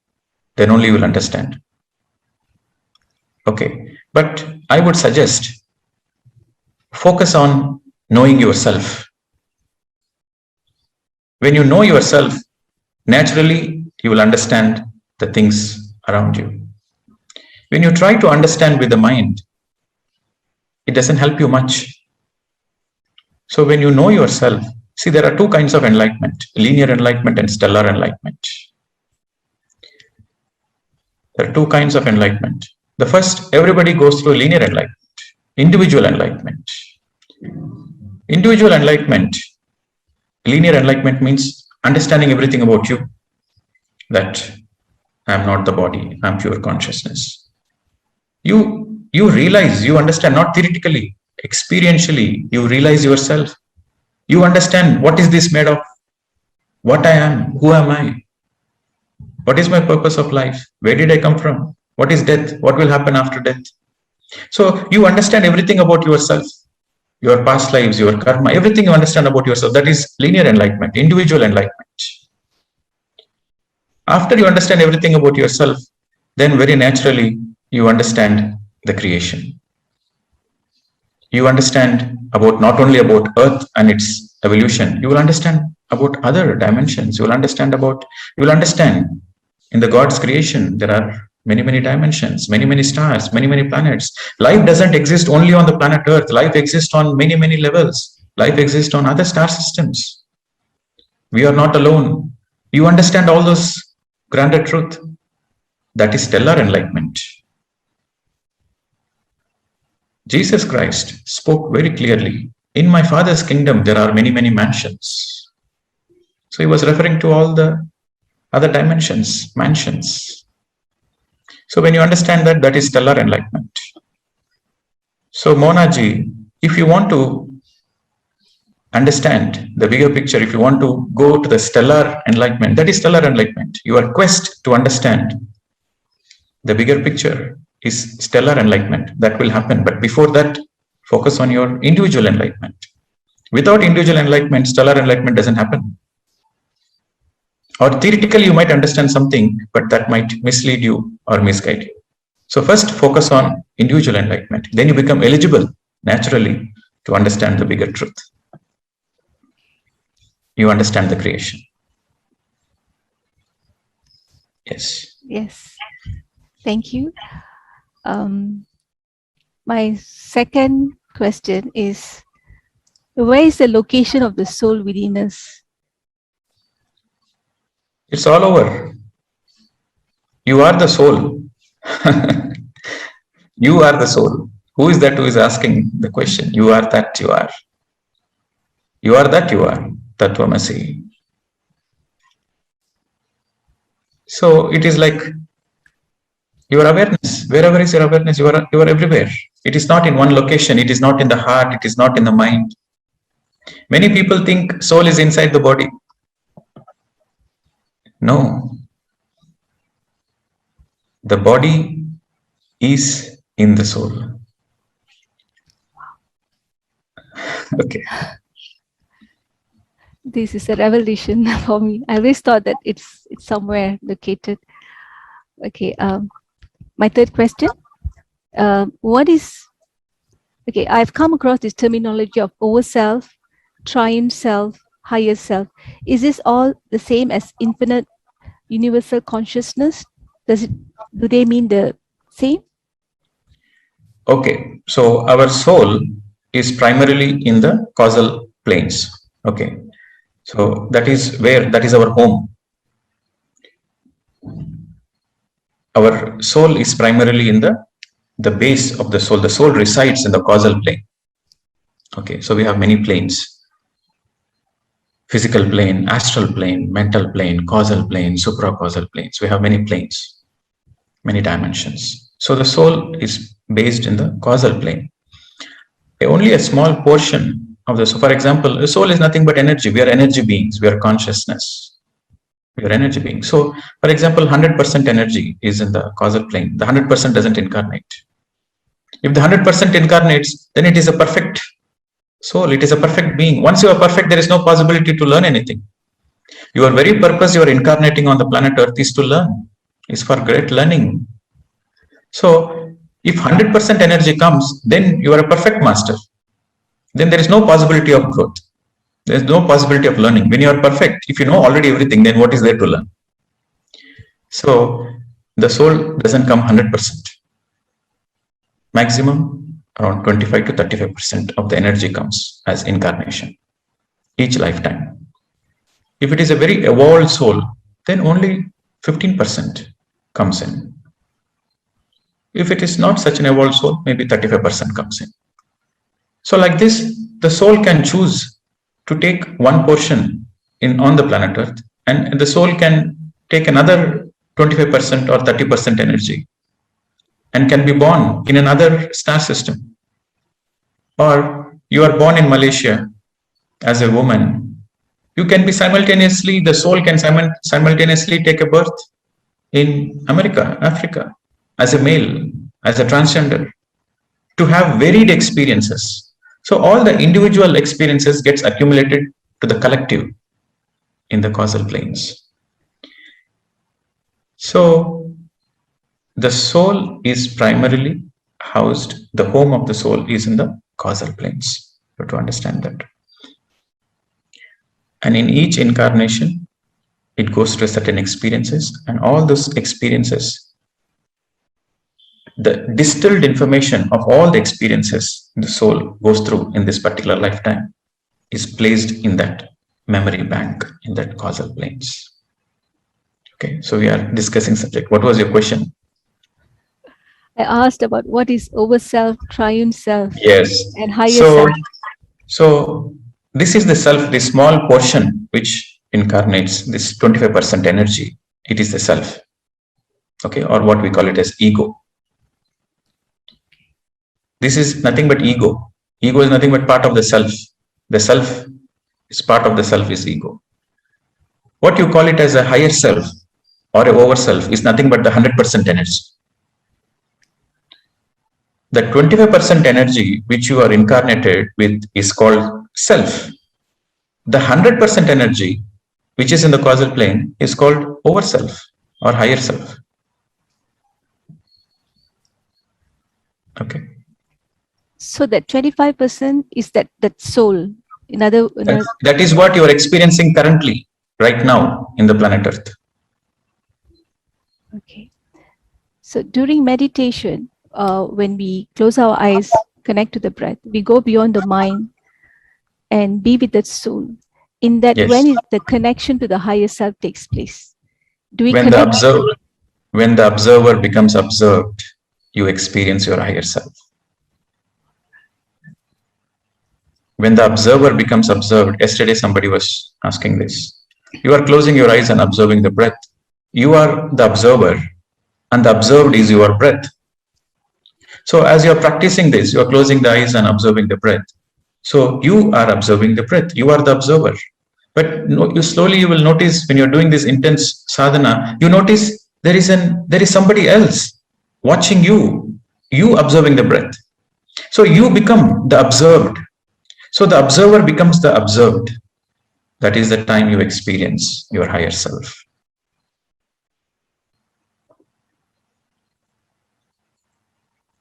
Then only you will understand. Okay. But I would suggest focus on knowing yourself. When you know yourself, naturally you will understand the things around you. When you try to understand with the mind, it doesn't help you much. So when you know yourself, see, there are 2 kinds of enlightenment, linear enlightenment and stellar enlightenment. There are 2 kinds of enlightenment. The first, everybody goes through linear enlightenment, individual enlightenment. Individual enlightenment, linear enlightenment means understanding everything about you, that I am not the body, I am pure consciousness. You realize, you understand, not theoretically, experientially, you realize yourself. You understand what is this made of, what I am, who am I, what is my purpose of life, where did I come from, what is death, what will happen after death. So you understand everything about yourself, your past lives, your karma, everything you understand about yourself. That is linear enlightenment, individual enlightenment. After you understand everything about yourself, then very naturally you understand the creation. You understand about not only about Earth and its evolution, you will understand about other dimensions. You will understand in the God's creation, there are many, many dimensions, many, many stars, many, many planets. Life doesn't exist only on the planet Earth. Life exists on many, many levels. Life exists on other star systems. We are not alone. You understand all those grander truth. That is stellar enlightenment. Jesus Christ spoke very clearly, in my Father's kingdom, there are many, many mansions. So he was referring to all the other dimensions, mansions. So when you understand that, that is stellar enlightenment. So Monaji, if you want to understand the bigger picture, if you want to go to the stellar enlightenment, that is stellar enlightenment. Your quest to understand the bigger picture is stellar enlightenment. That will happen. But before that, focus on your individual enlightenment. Without individual enlightenment, stellar enlightenment doesn't happen. Or theoretically, you might understand something, but that might mislead you or misguide you. So first, focus on individual enlightenment. Then you become eligible naturally to understand the bigger truth. You understand the creation. Yes. Yes. Thank you. My second question is, where is the location of the soul within us? It's all over. You are the soul. You are the soul. Who is that who is asking the question? You are that you are. You are that you are. Tattvamasi. So it is like your awareness. Wherever is your awareness, you are everywhere. It is not in one location. It is not in the heart. It is not in the mind. Many people think soul is inside the body. No. The body is in the soul. Okay. This is a revelation for me. I always thought that it's somewhere located. Okay. My third question. What is, okay, I've come across this terminology of overself, triune self, higher self. Is this all the same as infinite universal consciousness? Do they mean the same? Okay. So our soul is primarily in the causal planes. Okay. So that is our home. Our soul is primarily in the base of the soul. The soul resides in the causal plane. Okay. So we have many planes. Physical plane, astral plane, mental plane, causal plane, supracausal planes. We have many planes, many dimensions. So the soul is based in the causal plane. Only a small portion of the soul, for example, the soul is nothing but energy. We are energy beings. We are consciousness. We are energy beings. So, for example, 100% energy is in the causal plane. The 100% doesn't incarnate. If the 100% incarnates, then it is a perfect soul. It is a perfect being. Once you are perfect, there is no possibility to learn anything. Your very purpose you are incarnating on the planet Earth is to learn, is for great learning. So, if 100% energy comes, then you are a perfect master. Then there is no possibility of growth. There is no possibility of learning. When you are perfect, if you know already everything, then what is there to learn? So, the soul doesn't come 100%. Maximum around 25 to 35% of the energy comes as incarnation each lifetime. If it is a very evolved soul, then only 15% comes in. If it is not such an evolved soul, maybe 35% comes in. So like this, the soul can choose to take one portion on the planet Earth, and the soul can take another 25% or 30% energy and can be born in another star system. Or you are born in Malaysia as a woman, you can be simultaneously, the soul can simultaneously take a birth in America, Africa, as a male, as a transgender, to have varied experiences. So all the individual experiences gets accumulated to the collective in the causal planes. So the soul is primarily housed, the home of the soul is in the causal planes. You have to understand that. And in each incarnation, it goes through certain experiences, and all those experiences, the distilled information of all the experiences the soul goes through in this particular lifetime is placed in that memory bank, in that causal planes. Okay, so we are discussing subject. What was your question? I asked about what is overself, triune self, Yes. and higher self. So this is the self, the small portion which incarnates this 25% energy. It is the self. Okay, or what we call it as ego. This is nothing but ego. Ego is nothing but part of the self. The self is part of the self is ego. What you call it as a higher self or a over self is nothing but the 100% energy. The 25% energy which you are incarnated with is called self. The 100% energy which is in the causal plane is called over self or higher self. Okay. So that 25% is that soul. That is what you are experiencing currently, right now, in the planet Earth. Okay. So during meditation, when we close our eyes, connect to the breath, we go beyond the mind and be with the soul. In that, when is the connection to the higher self takes place? Do we connect? When the observer becomes observed, you experience your higher self. When the observer becomes observed, yesterday somebody was asking this. You are closing your eyes and observing the breath. You are the observer, and the observed is your breath. So as you are practicing this, you are closing the eyes and observing the breath. So you are observing the breath. You are the observer. But you slowly you will notice when you're doing this intense sadhana, you notice there is somebody else watching you observing the breath. So you become the observed. So the observer becomes the observed. That is the time you experience your higher self.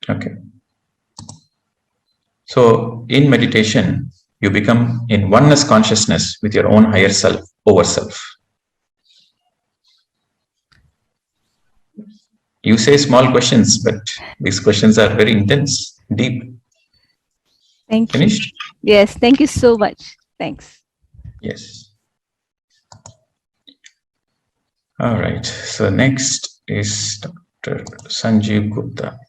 Okay. So in meditation, you become in oneness consciousness with your own higher self, over self. You say small questions, but these questions are very intense, deep. Thank Finished? you. Yes, thank you so much. Thanks. Yes. All right. So next is Dr. Sanjeev Gupta.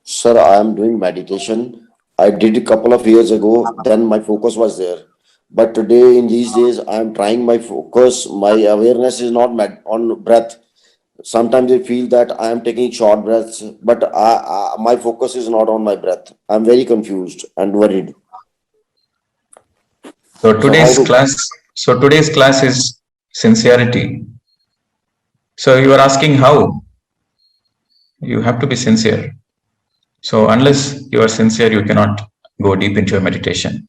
Sir, I am doing meditation. I did a couple of years ago, then my focus was there. But today, in these days, I am trying my focus. My awareness is not on breath. Sometimes I feel that I am taking short breaths, but my focus is not on my breath. I'm very confused and worried. So So how to? today's class is sincerity. So you are asking how? You have to be sincere. So unless you are sincere, you cannot go deep into your meditation.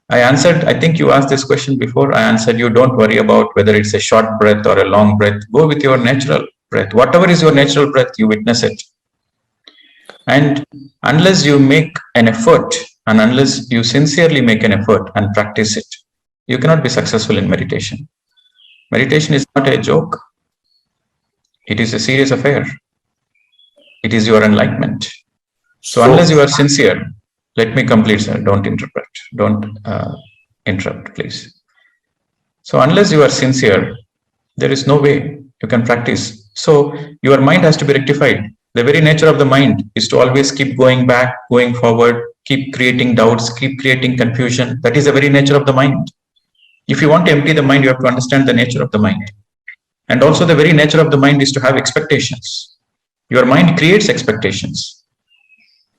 I think you asked this question before. I answered you, don't worry about whether it's a short breath or a long breath. Go with your natural breath. Whatever is your natural breath, you witness it. And unless you make an effort, and unless you sincerely make an effort and practice it, you cannot be successful in meditation. Meditation is not a joke. It is a serious affair. It is your enlightenment. So unless you are sincere, let me complete, sir. Don't interrupt. Don't interrupt, please. So unless you are sincere, there is no way you can practice. So your mind has to be rectified. The very nature of the mind is to always keep going back, going forward, keep creating doubts, keep creating confusion. That is the very nature of the mind. If you want to empty the mind, you have to understand the nature of the mind. And also the very nature of the mind is to have expectations. Your mind creates expectations.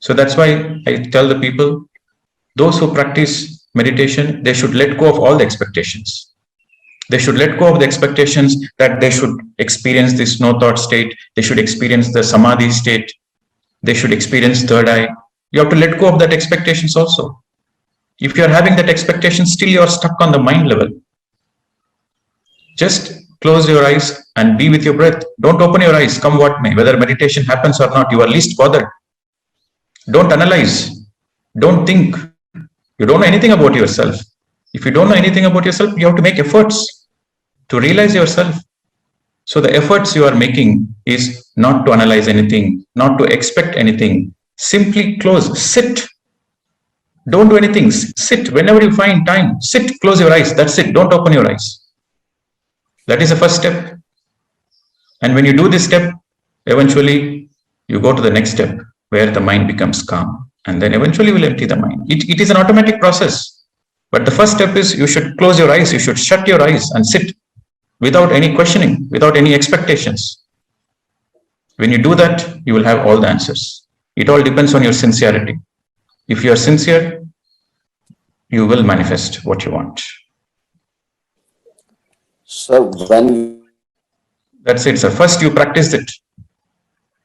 So that's why I tell the people, those who practice meditation, they should let go of all the expectations. They should let go of the expectations that they should experience this no thought state. They should experience the samadhi state. They should experience third eye. You have to let go of that expectations also. If you are having that expectation, still you are stuck on the mind level. Just close your eyes and be with your breath. Don't open your eyes, come what may. Whether meditation happens or not, you are least bothered. Don't analyze. Don't think. You don't know anything about yourself. If you don't know anything about yourself, you have to make efforts to realize yourself. So the efforts you are making is not to analyze anything, not to expect anything. Simply close, sit. Don't do anything. Sit. Whenever you find time, sit, close your eyes. That's it. Don't open your eyes. That is the first step. And when you do this step, eventually you go to the next step where the mind becomes calm. And then eventually you will empty the mind. It is an automatic process. But the first step is you should close your eyes. You should shut your eyes and sit without any questioning, without any expectations. When you do that, you will have all the answers. It all depends on your sincerity. If you are sincere, you will manifest what you want. Sir, when... That's it, sir. First you practice it.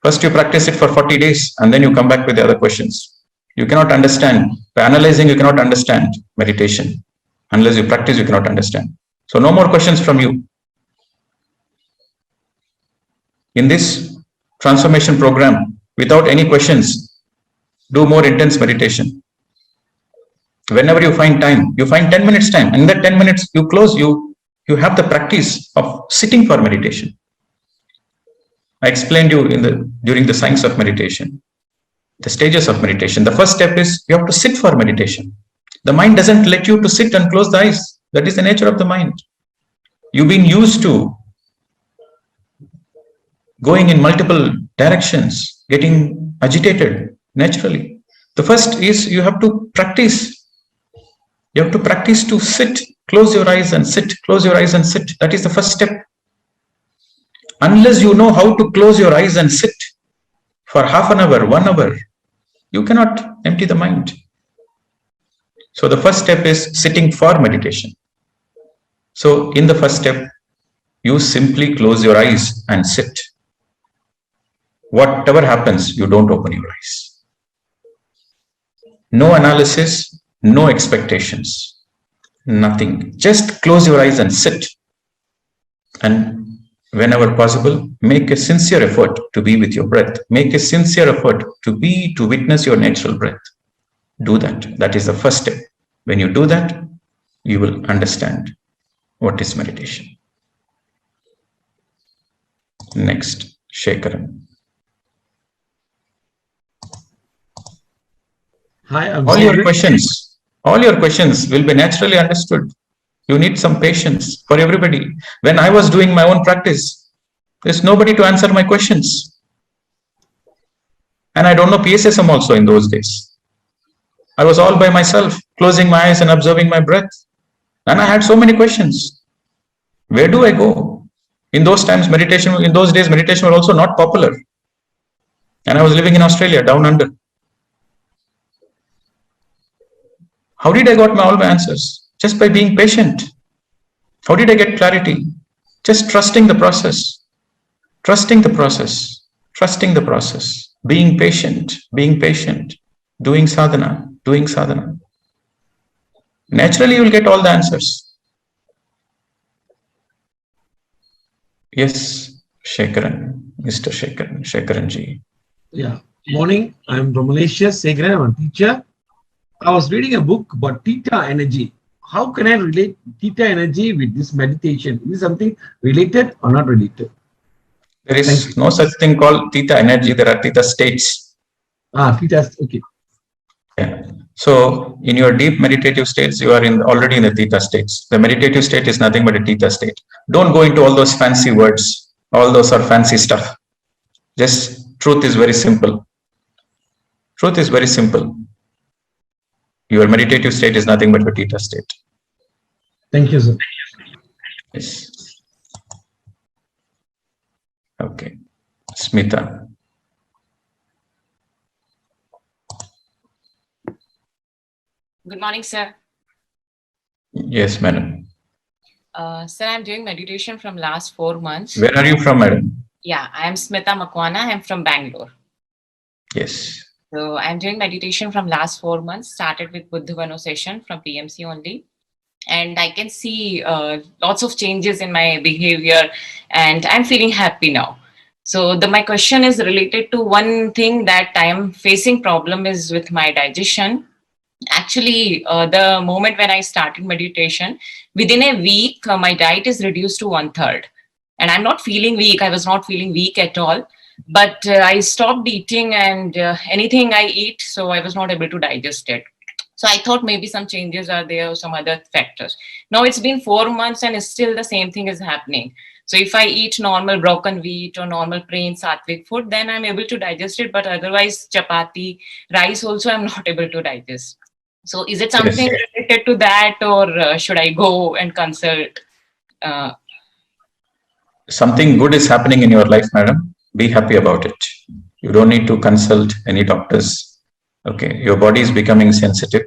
First you practice it for 40 days and then you come back with the other questions. You cannot understand. By analyzing, you cannot understand meditation. Unless you practice, you cannot understand. So no more questions from you. In this transformation program, without any questions, do more intense meditation. Whenever you find time, you find 10 minutes time. And in that 10 minutes, you close, you have the practice of sitting for meditation. I explained you during the science of meditation, the stages of meditation. The first step is you have to sit for meditation. The mind doesn't let you to sit and close the eyes. That is the nature of the mind. You've been used to going in multiple directions, getting agitated naturally. The first is you have to practice. You have to practice to sit, close your eyes and sit, close your eyes and sit. That is the first step. Unless you know how to close your eyes and sit for half an hour, 1 hour, you cannot empty the mind. So the first step is sitting for meditation. So in the first step, you simply close your eyes and sit. Whatever happens, you don't open your eyes. No analysis, no expectations, nothing. Just close your eyes and sit. And whenever possible, make a sincere effort to be with your breath. Make a sincere effort to witness your natural breath. Do that. That is the first step. When you do that, you will understand what is meditation. Next, Shekaran. Hi, I'm All your Sigrid. questions will be naturally understood. You need some patience for everybody. When I was doing my own practice, there's nobody to answer my questions. And I don't know PSSM also in those days. I was all by myself, closing my eyes and observing my breath. And I had so many questions. Where do I go? In those days, meditation was also not popular. And I was living in Australia, down under. How did I got all my answers? Just by being patient. How did I get clarity? Just trusting the process. Trusting the process. Trusting the process. Being patient. Being patient. Doing sadhana. Doing sadhana. Naturally, you will get all the answers. Yes, Shekaran. Mr. Shekaran ji. Yeah. Morning. I'm from Malaysia. Sigrid, I'm a teacher. I was reading a book about theta energy. How can I relate theta energy with this meditation? Is it something related or not related? There is no such thing called theta energy. There are theta states. Theta. Okay. Yeah. So in your deep meditative states, you are already in the theta states. The meditative state is nothing but a theta state. Don't go into all those fancy words. All those are fancy stuff. Just truth is very simple. Truth is very simple. Your meditative state is nothing but a theta state. Thank you, sir. Yes. Okay. Smita. Good morning, sir. Yes, madam. Sir, I'm doing meditation from last 4 months. Where are you from, madam? Yeah, I am Smita Makwana. I'm from Bangalore. Yes. So I'm doing meditation from last 4 months. Started with Buddhavano session from PMC only. And I can see lots of changes in my behavior and I'm feeling happy now. So my question is related to one thing that I am facing problem is with my digestion. Actually, the moment when I started meditation, within a week, my diet is reduced to 1/3. And I'm not feeling weak. I was not feeling weak at all. But I stopped eating and anything I eat, so I was not able to digest it. So I thought maybe some changes are there or some other factors. Now it's been 4 months and still the same thing is happening. So if I eat normal broken wheat or normal plain sattvic food, then I'm able to digest it. But otherwise, chapati, rice also I'm not able to digest. So is it something related to that or should I go and consult? Something good is happening in your life, madam. Be happy about it. You don't need to consult any doctors. Okay, your body is becoming sensitive.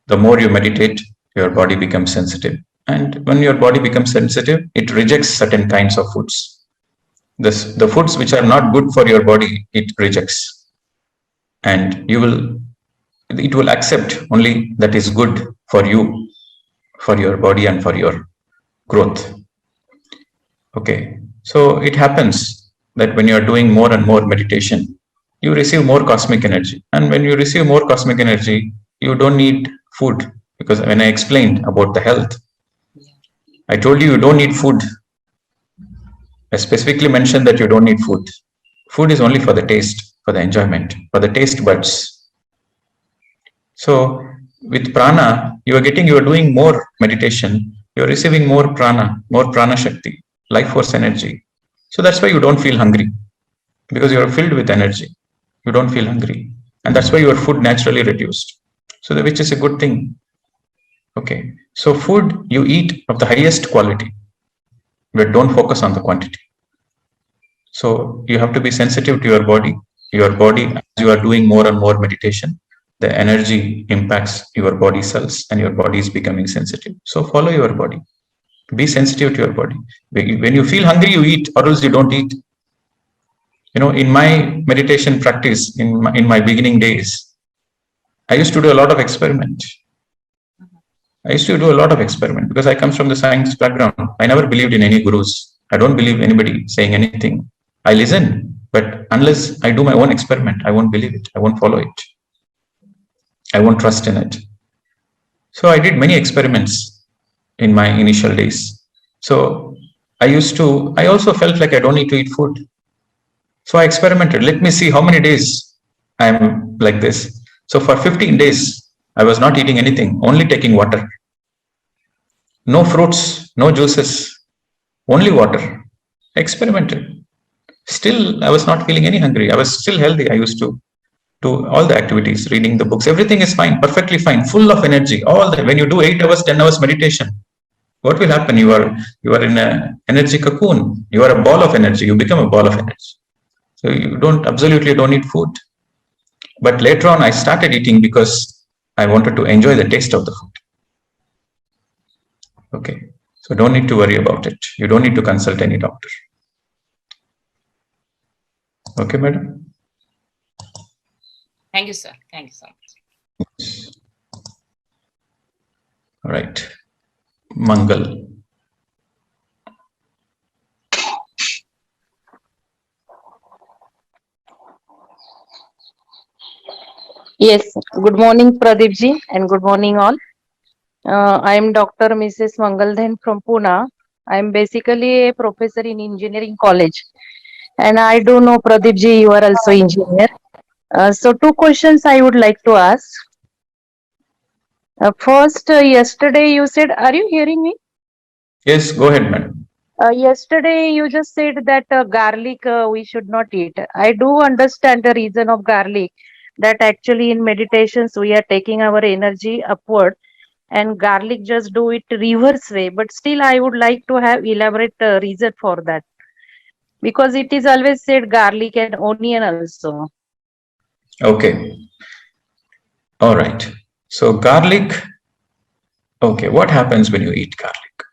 The more you meditate, your body becomes sensitive. And when your body becomes sensitive, it rejects certain kinds of foods. The foods which are not good for your body, it rejects. And it will accept only that is good for you, for your body and for your growth. Okay, so it happens that when you are doing more and more meditation, you receive more cosmic energy. And when you receive more cosmic energy, you don't need food. Because when I explained about the health, I told you don't need food. I specifically mentioned that you don't need food. Food is only for the taste, for the enjoyment, for the taste buds. So with prana, you are doing more meditation, you are receiving more prana shakti, life force energy. So that's why you don't feel hungry, because you are filled with energy. You don't feel hungry. And that's why your food naturally reduced. So which is a good thing. Okay. So food you eat of the highest quality, but don't focus on the quantity. So you have to be sensitive to your body. Your body, as you are doing more and more meditation, the energy impacts your body cells and your body is becoming sensitive. So follow your body. Be sensitive to your body. When you feel hungry, you eat, or else you don't eat. In my meditation practice, in my beginning days, I used to do a lot of experiment. Because I come from the science background. I never believed in any gurus. I don't believe anybody saying anything. I listen, but unless I do my own experiment, I won't believe it. I won't follow it. I won't trust in it. So I did many experiments in my initial days. So I also felt like I don't need to eat food. So I experimented. Let me see how many days I'm like this. So for 15 days, I was not eating anything, only taking water. No fruits, no juices, only water. I experimented. Still, I was not feeling any hungry. I was still healthy. I used to do all the activities, reading the books. Everything is fine, perfectly fine, full of energy. When you do 8 hours, 10 hours meditation, what will happen? You are in an energy cocoon. You are a ball of energy. You become a ball of energy. So you absolutely don't need food. But later on, I started eating because I wanted to enjoy the taste of the food. Okay. So don't need to worry about it. You don't need to consult any doctor. Okay, madam? Thank you, sir. Thank you so much. All right. Mangal. Yes, good morning Pradeep ji and good morning all. I am Dr. Mrs. Mangalden from Pune. I am basically a professor in engineering college and I do know Pradeep ji, you are also engineer. So 2 questions I would like to ask. First, yesterday you said, are you hearing me? Yes, go ahead, madam. Yesterday you just said that garlic we should not eat. I do understand the reason of garlic, that actually in meditations we are taking our energy upward and garlic just do it reverse way. But still I would like to have elaborate reason for that, because it is always said garlic and onion also. Okay. All right. So garlic. Okay. What happens when you eat garlic?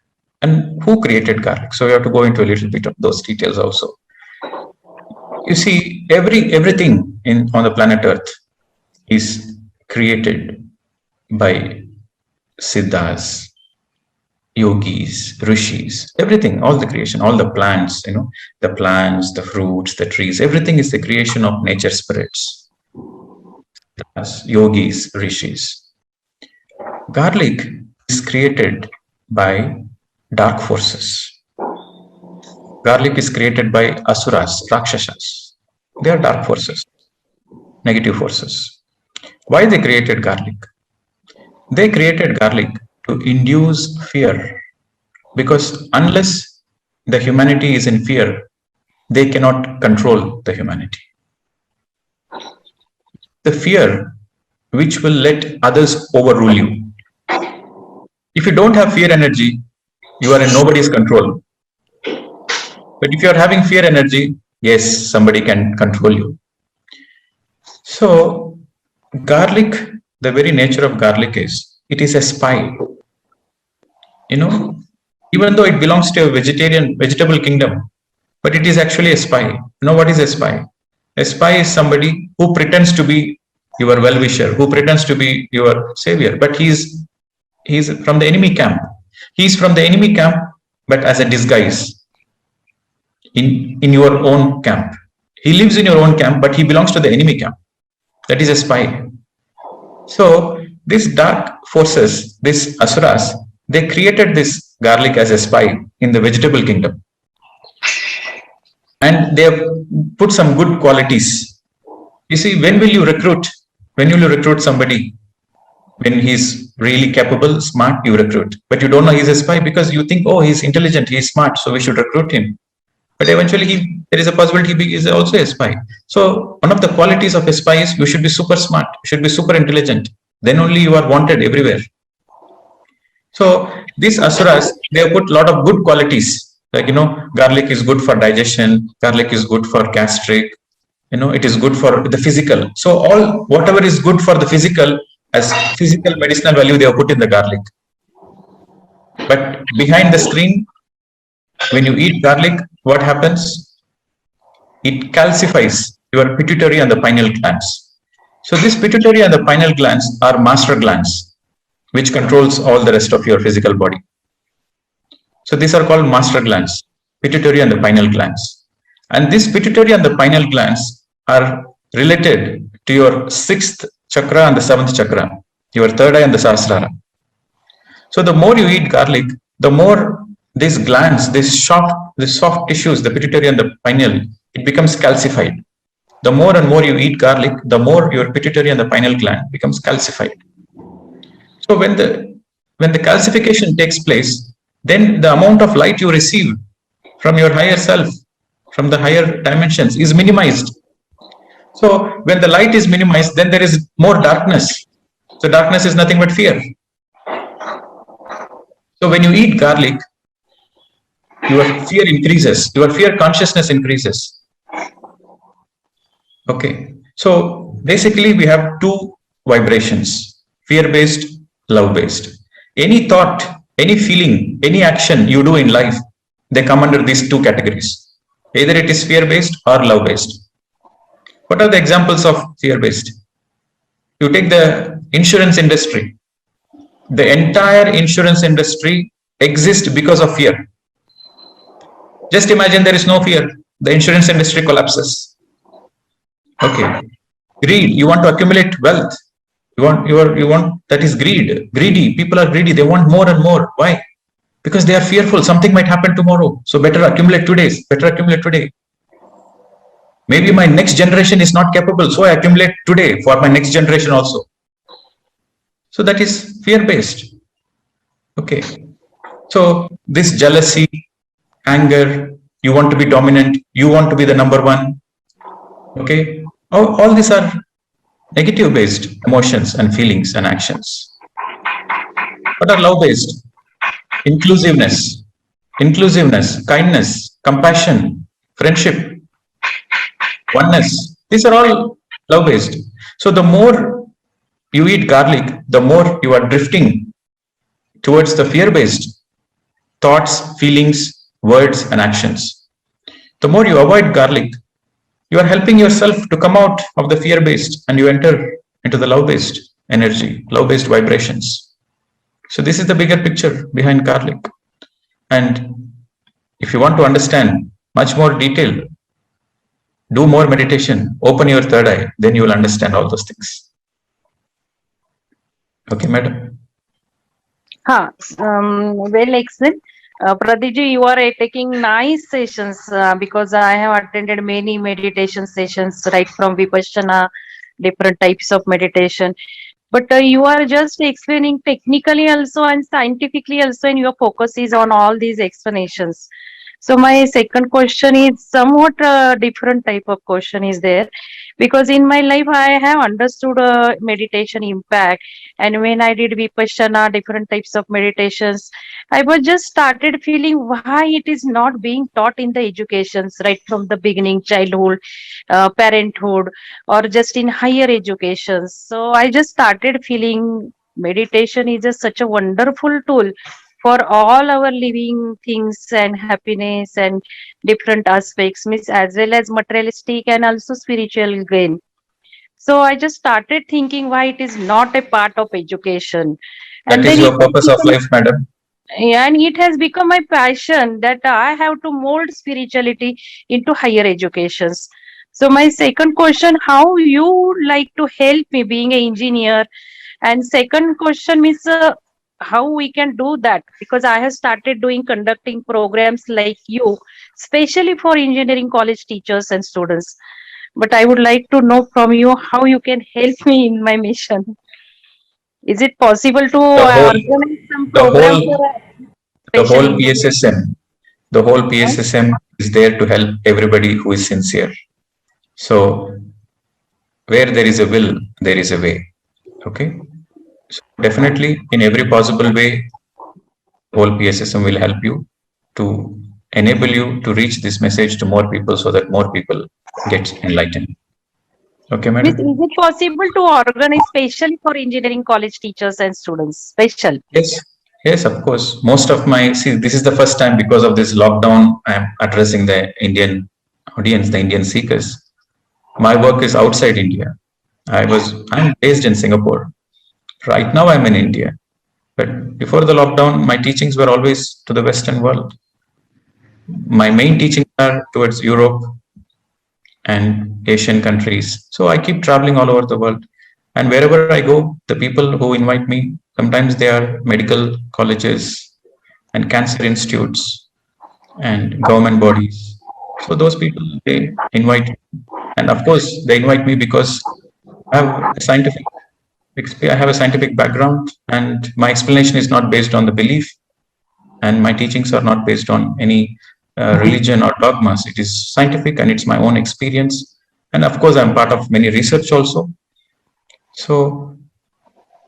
And who created garlic? So we have to go into a little bit of those details also. You see, everything on the planet Earth is created by siddhas, yogis, rishis, everything, all the creation, all the plants, the plants, the fruits, the trees, everything is the creation of nature spirits, yogis, rishis. Garlic is created by dark forces. Garlic is created by asuras, rakshasas. They are dark forces, negative forces. Why they created garlic? They created garlic to induce fear, because unless the humanity is in fear, they cannot control the humanity. The fear which will let others overrule you. If you don't have fear energy, you are in nobody's control. But if you are having fear energy, yes, somebody can control you. So garlic, the very nature of garlic is, it is a spy. Even though it belongs to a vegetable kingdom, but it is actually a spy. What is a spy? A spy is somebody who pretends to be your well-wisher, who pretends to be your savior, but he's from the enemy camp. He's from the enemy camp, but as a disguise in your own camp. He lives in your own camp, but he belongs to the enemy camp. That is a spy. So these dark forces, these asuras, they created this garlic as a spy in the vegetable kingdom. And they have put some good qualities. You see, when will you recruit somebody? When he's really capable, smart, you recruit. But you don't know he's a spy because you think, oh, he's intelligent, he's smart, so we should recruit him. But eventually there is a possibility he is also a spy. So one of the qualities of a spy is you should be super smart, you should be super intelligent. Then only you are wanted everywhere. So these asuras, they have put a lot of good qualities. Like, garlic is good for digestion, garlic is good for gastric, it is good for the physical. So whatever is good for the physical, as physical medicinal value, they have put in the garlic. But behind the screen, when you eat garlic, what happens? It calcifies your pituitary and the pineal glands. So this pituitary and the pineal glands are master glands, which controls all the rest of your physical body. So these are called master glands, pituitary and the pineal glands. And this pituitary and the pineal glands are related to your sixth chakra and the seventh chakra, your third eye and the sahasrara. So the more you eat garlic, the more these glands, these soft tissues, the pituitary and the pineal, it becomes calcified. The more and more you eat garlic, the more your pituitary and the pineal gland becomes calcified. So when the calcification takes place, then the amount of light you receive from your higher self, from the higher dimensions, is minimized. So when the light is minimized, then there is more darkness. So darkness is nothing but fear. So when you eat garlic, your fear increases, your fear consciousness increases. Okay. So basically we have two vibrations, fear-based, love-based. Any thought, any feeling, any action you do in life, they come under these two categories. Either it is fear-based or love-based. What are the examples of fear-based? You take the insurance industry. The entire insurance industry exists because of fear. Just imagine there is no fear. The insurance industry collapses. Okay. Greed. You want to accumulate wealth. You want that is greed. Greedy. People are greedy. They want more and more. Why? Because they are fearful. Something might happen tomorrow. So better accumulate today. Better accumulate today. Maybe my next generation is not capable. So I accumulate today for my next generation also. So that is fear-based. Okay. So this jealousy, anger, you want to be dominant, you want to be the number one. Okay. All these are negative-based emotions and feelings and actions. What are love-based? Inclusiveness, kindness, compassion, friendship, oneness. These are all love-based. So the more you eat garlic, the more you are drifting towards the fear-based thoughts, feelings, words, and actions. The more you avoid garlic, you are helping yourself to come out of the fear-based and you enter into the love-based energy, love-based vibrations. So this is the bigger picture behind garlic. And if you want to understand much more detail, do more meditation, open your third eye, then you will understand all those things. Okay, madam. Well, excellent. Pradeep, you are taking nice sessions because I have attended many meditation sessions, right from Vipassana, different types of meditation. But you are just explaining technically also and scientifically also, and your focus is on all these explanations. So my second question is somewhat different type of question is there, because in my life I have understood meditation impact, and when I did Vipassana, different types of meditations, I was just started feeling why it is not being taught in the educations right from the beginning, childhood, parenthood, or just in higher educations. So I just started feeling meditation is such a wonderful tool for all our living things and happiness and different aspects, means as well as materialistic and also spiritual gain. So I just started thinking why it is not a part of education. That And is then your purpose of life, madam. and it has become my passion that I have to mold spirituality into higher educations. So my second question, how you like to help me being an engineer? And second question is how we can do that, because I have started doing conducting programs like you, especially for engineering college teachers and students. But I would like to know from you how you can help me in my mission. Is it possible to The whole, organize some the program whole, for the special whole engineering? PSSM, the whole PSSM is there to help everybody who is sincere. So where there is a will, there is a way. Okay. So definitely in every possible way, the whole PSSM will help you to enable you to reach this message to more people so that more people get enlightened. Okay, Miss, madam? is it possible to organize specially for engineering college teachers and students? Special. Yes, yes, of course. Most of my, see, this is the first time because of this lockdown, I'm addressing the Indian audience, the Indian seekers. My work is outside India. I'm based in Singapore. Right now, I'm in India. But before the lockdown, my teachings were always to the Western world. My main teachings are towards Europe and Asian countries. So I keep traveling all over the world. And wherever I go, the people who invite me, sometimes they are medical colleges and cancer institutes and government bodies. So those people, they invite, and of course, they invite me because I have a I have a scientific background, and my explanation is not based on the belief, and my teachings are not based on any religion or dogmas. It is scientific, and it's my own experience. And of course, I'm part of many research also. So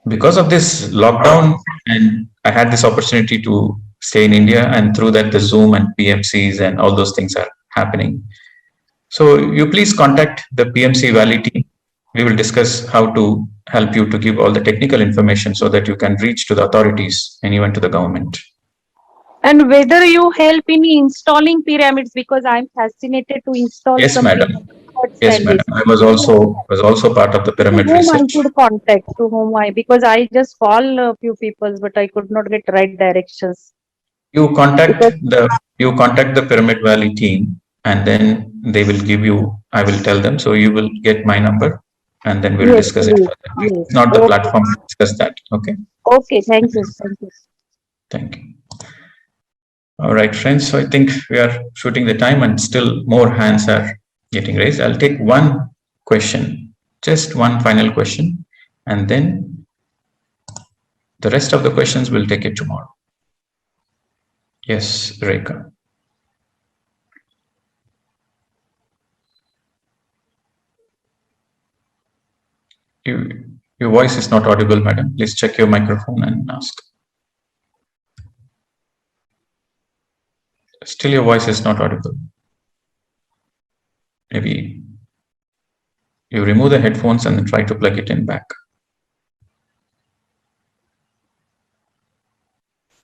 because of this lockdown, and I had this opportunity to stay in India, and through that, the Zoom and PMCs and all those things are happening. So you please contact the PMC Valley team. We will discuss how to help you to give all the technical information so that you can reach to the authorities and even to the government. And whether you help in installing pyramids, because I'm fascinated to install Yes, some madam. pyramids Yes, madam. I was also part of the to pyramid whom I research. should contact, to whom I, because I just call a few people, but I could not get right directions. You contact Because the Pyramid Valley team, and then they will give you. I will tell them. So you will get my number, and then we'll yes, discuss it please, further. yes. It's not the Okay, platform to discuss that. Okay. okay, thank you, thank you. Thank you. All right, friends. So I think we are shooting the time, and still more hands are getting raised. I'll take one question, just one final question, and then the rest of the questions we'll take it tomorrow. Yes, Rekha. Your voice is not audible, madam. Please check your microphone and ask. Still, your voice is not audible. Maybe you remove the headphones and then try to plug it in back.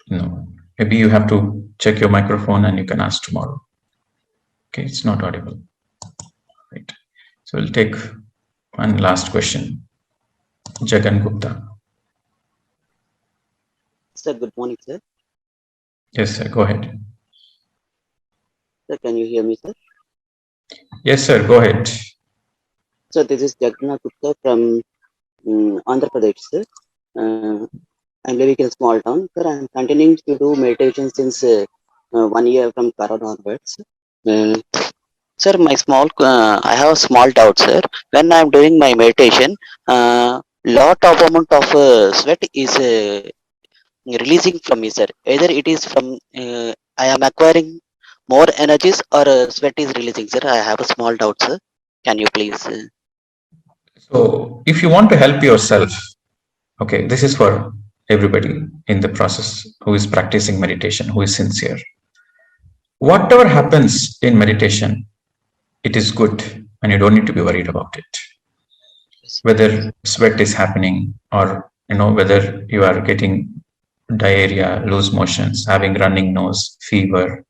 No. Maybe you have to check your microphone and you can ask tomorrow. Okay, it's not audible. Right. So we'll take one last question. Jagan Gupta. Sir, good morning, sir. Yes, sir. Go ahead. Sir, can you hear me, sir? Yes, sir. Go ahead. So this is Jagannath Gupta from Andhra Pradesh, sir. I'm living in a small town, sir. I'm continuing to do meditation since 1 year from Corona onwards. Sir, I have a small doubt, sir. When I'm doing my meditation, lot of amount of sweat is releasing from me, sir. Either it is from I am acquiring more energies or sweat is releasing, sir. I have a small doubt, sir. Can you please? So if you want to help yourself, okay, this is for everybody in the process who is practicing meditation, who is sincere. Whatever happens in meditation, it is good and you don't need to be worried about it. Whether sweat is happening or whether you are getting diarrhea, loose motions, having running nose, fever,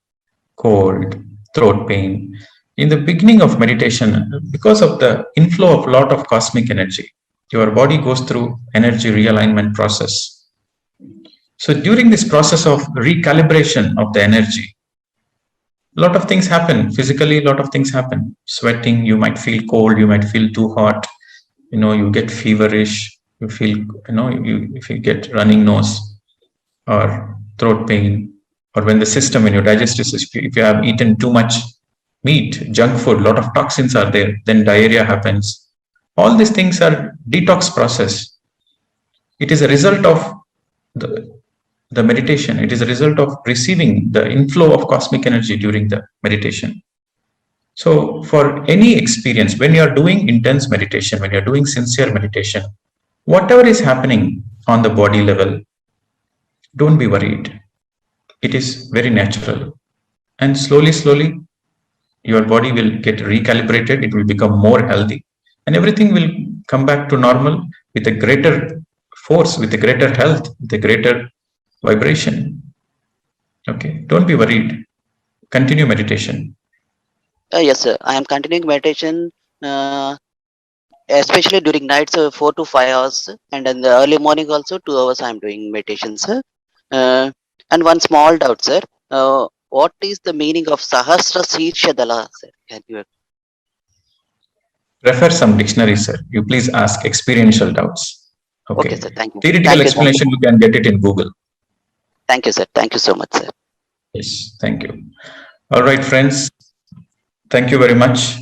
cold, throat pain. In the beginning of meditation, because of the inflow of a lot of cosmic energy, your body goes through energy realignment process. So during this process of recalibration of the energy, a lot of things happen physically. A lot of things happen. Sweating, you might feel cold, you might feel too hot, you get feverish, you feel, if you get running nose or throat pain, or when the system, when your digestive system, if you have eaten too much meat, junk food, a lot of toxins are there, then diarrhea happens. All these things are detox process. It is a result of the meditation. It is a result of receiving the inflow of cosmic energy during the meditation. So for any experience, when you are doing intense meditation, when you're doing sincere meditation, whatever is happening on the body level, don't be worried. It is very natural. And slowly, your body will get recalibrated. It will become more healthy. and everything will come back to normal with a greater force, with a greater health, with a greater vibration. Okay, don't be worried. Continue meditation. Yes, sir. I am continuing meditation, especially during nights, 4 to 5 hours, and in the early morning also 2 hours. I am doing meditation, sir. And one small doubt, sir. What is the meaning of Sahasra Sirsha Dala, sir? Can you? Refer some dictionary, sir. You please ask experiential doubts. Okay. Okay, sir. Thank you. Theoretical Thank you. explanation, you can get it in Google. Thank you, sir. Thank you so much, sir. Yes, thank you. All right, friends. Thank you very much.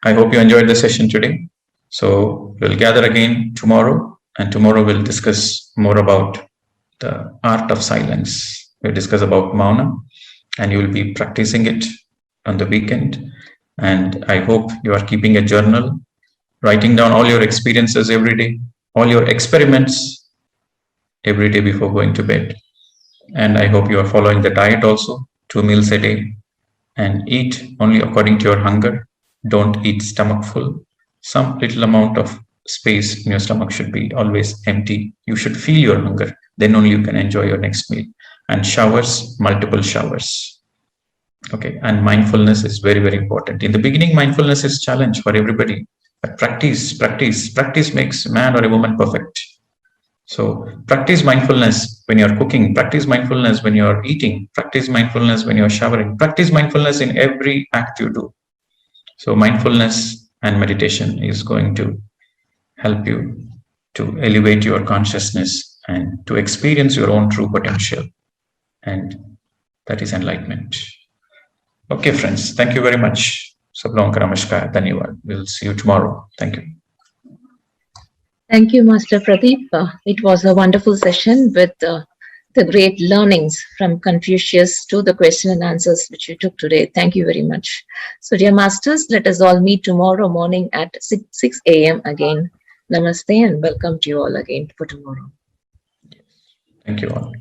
I hope you enjoyed the session today. So we'll gather again tomorrow, and tomorrow we'll discuss more about the art of silence. We'll discuss about Mauna, and you will be practicing it on the weekend. And I hope you are keeping a journal, writing down all your experiences every day, all your experiments every day before going to bed. And I hope you are following the diet also, 2 meals a day, and eat only according to your hunger. Don't eat stomach full. Some little amount of space in your stomach should be always empty. You should feel your hunger. Then only you can enjoy your next meal. And showers, multiple showers. Okay, and mindfulness is very, very important. In the beginning, mindfulness is challenge for everybody. But practice makes a man or a woman perfect. So practice mindfulness when you're cooking, practice mindfulness when you're eating, practice mindfulness when you're showering, practice mindfulness in every act you do. So mindfulness and meditation is going to help you to elevate your consciousness and to experience your own true potential. And that is enlightenment. Okay, friends, thank you very much. Sab logon ka namaskar, dhanyawad. We'll see you tomorrow. Thank you. Thank you, Master Pradeep. It was a wonderful session with the great learnings from Confucius to the question and answers which you took today. Thank you very much. So, dear Masters, let us all meet tomorrow morning at 6 a.m. again. Namaste and welcome to you all again for tomorrow. Thank you all.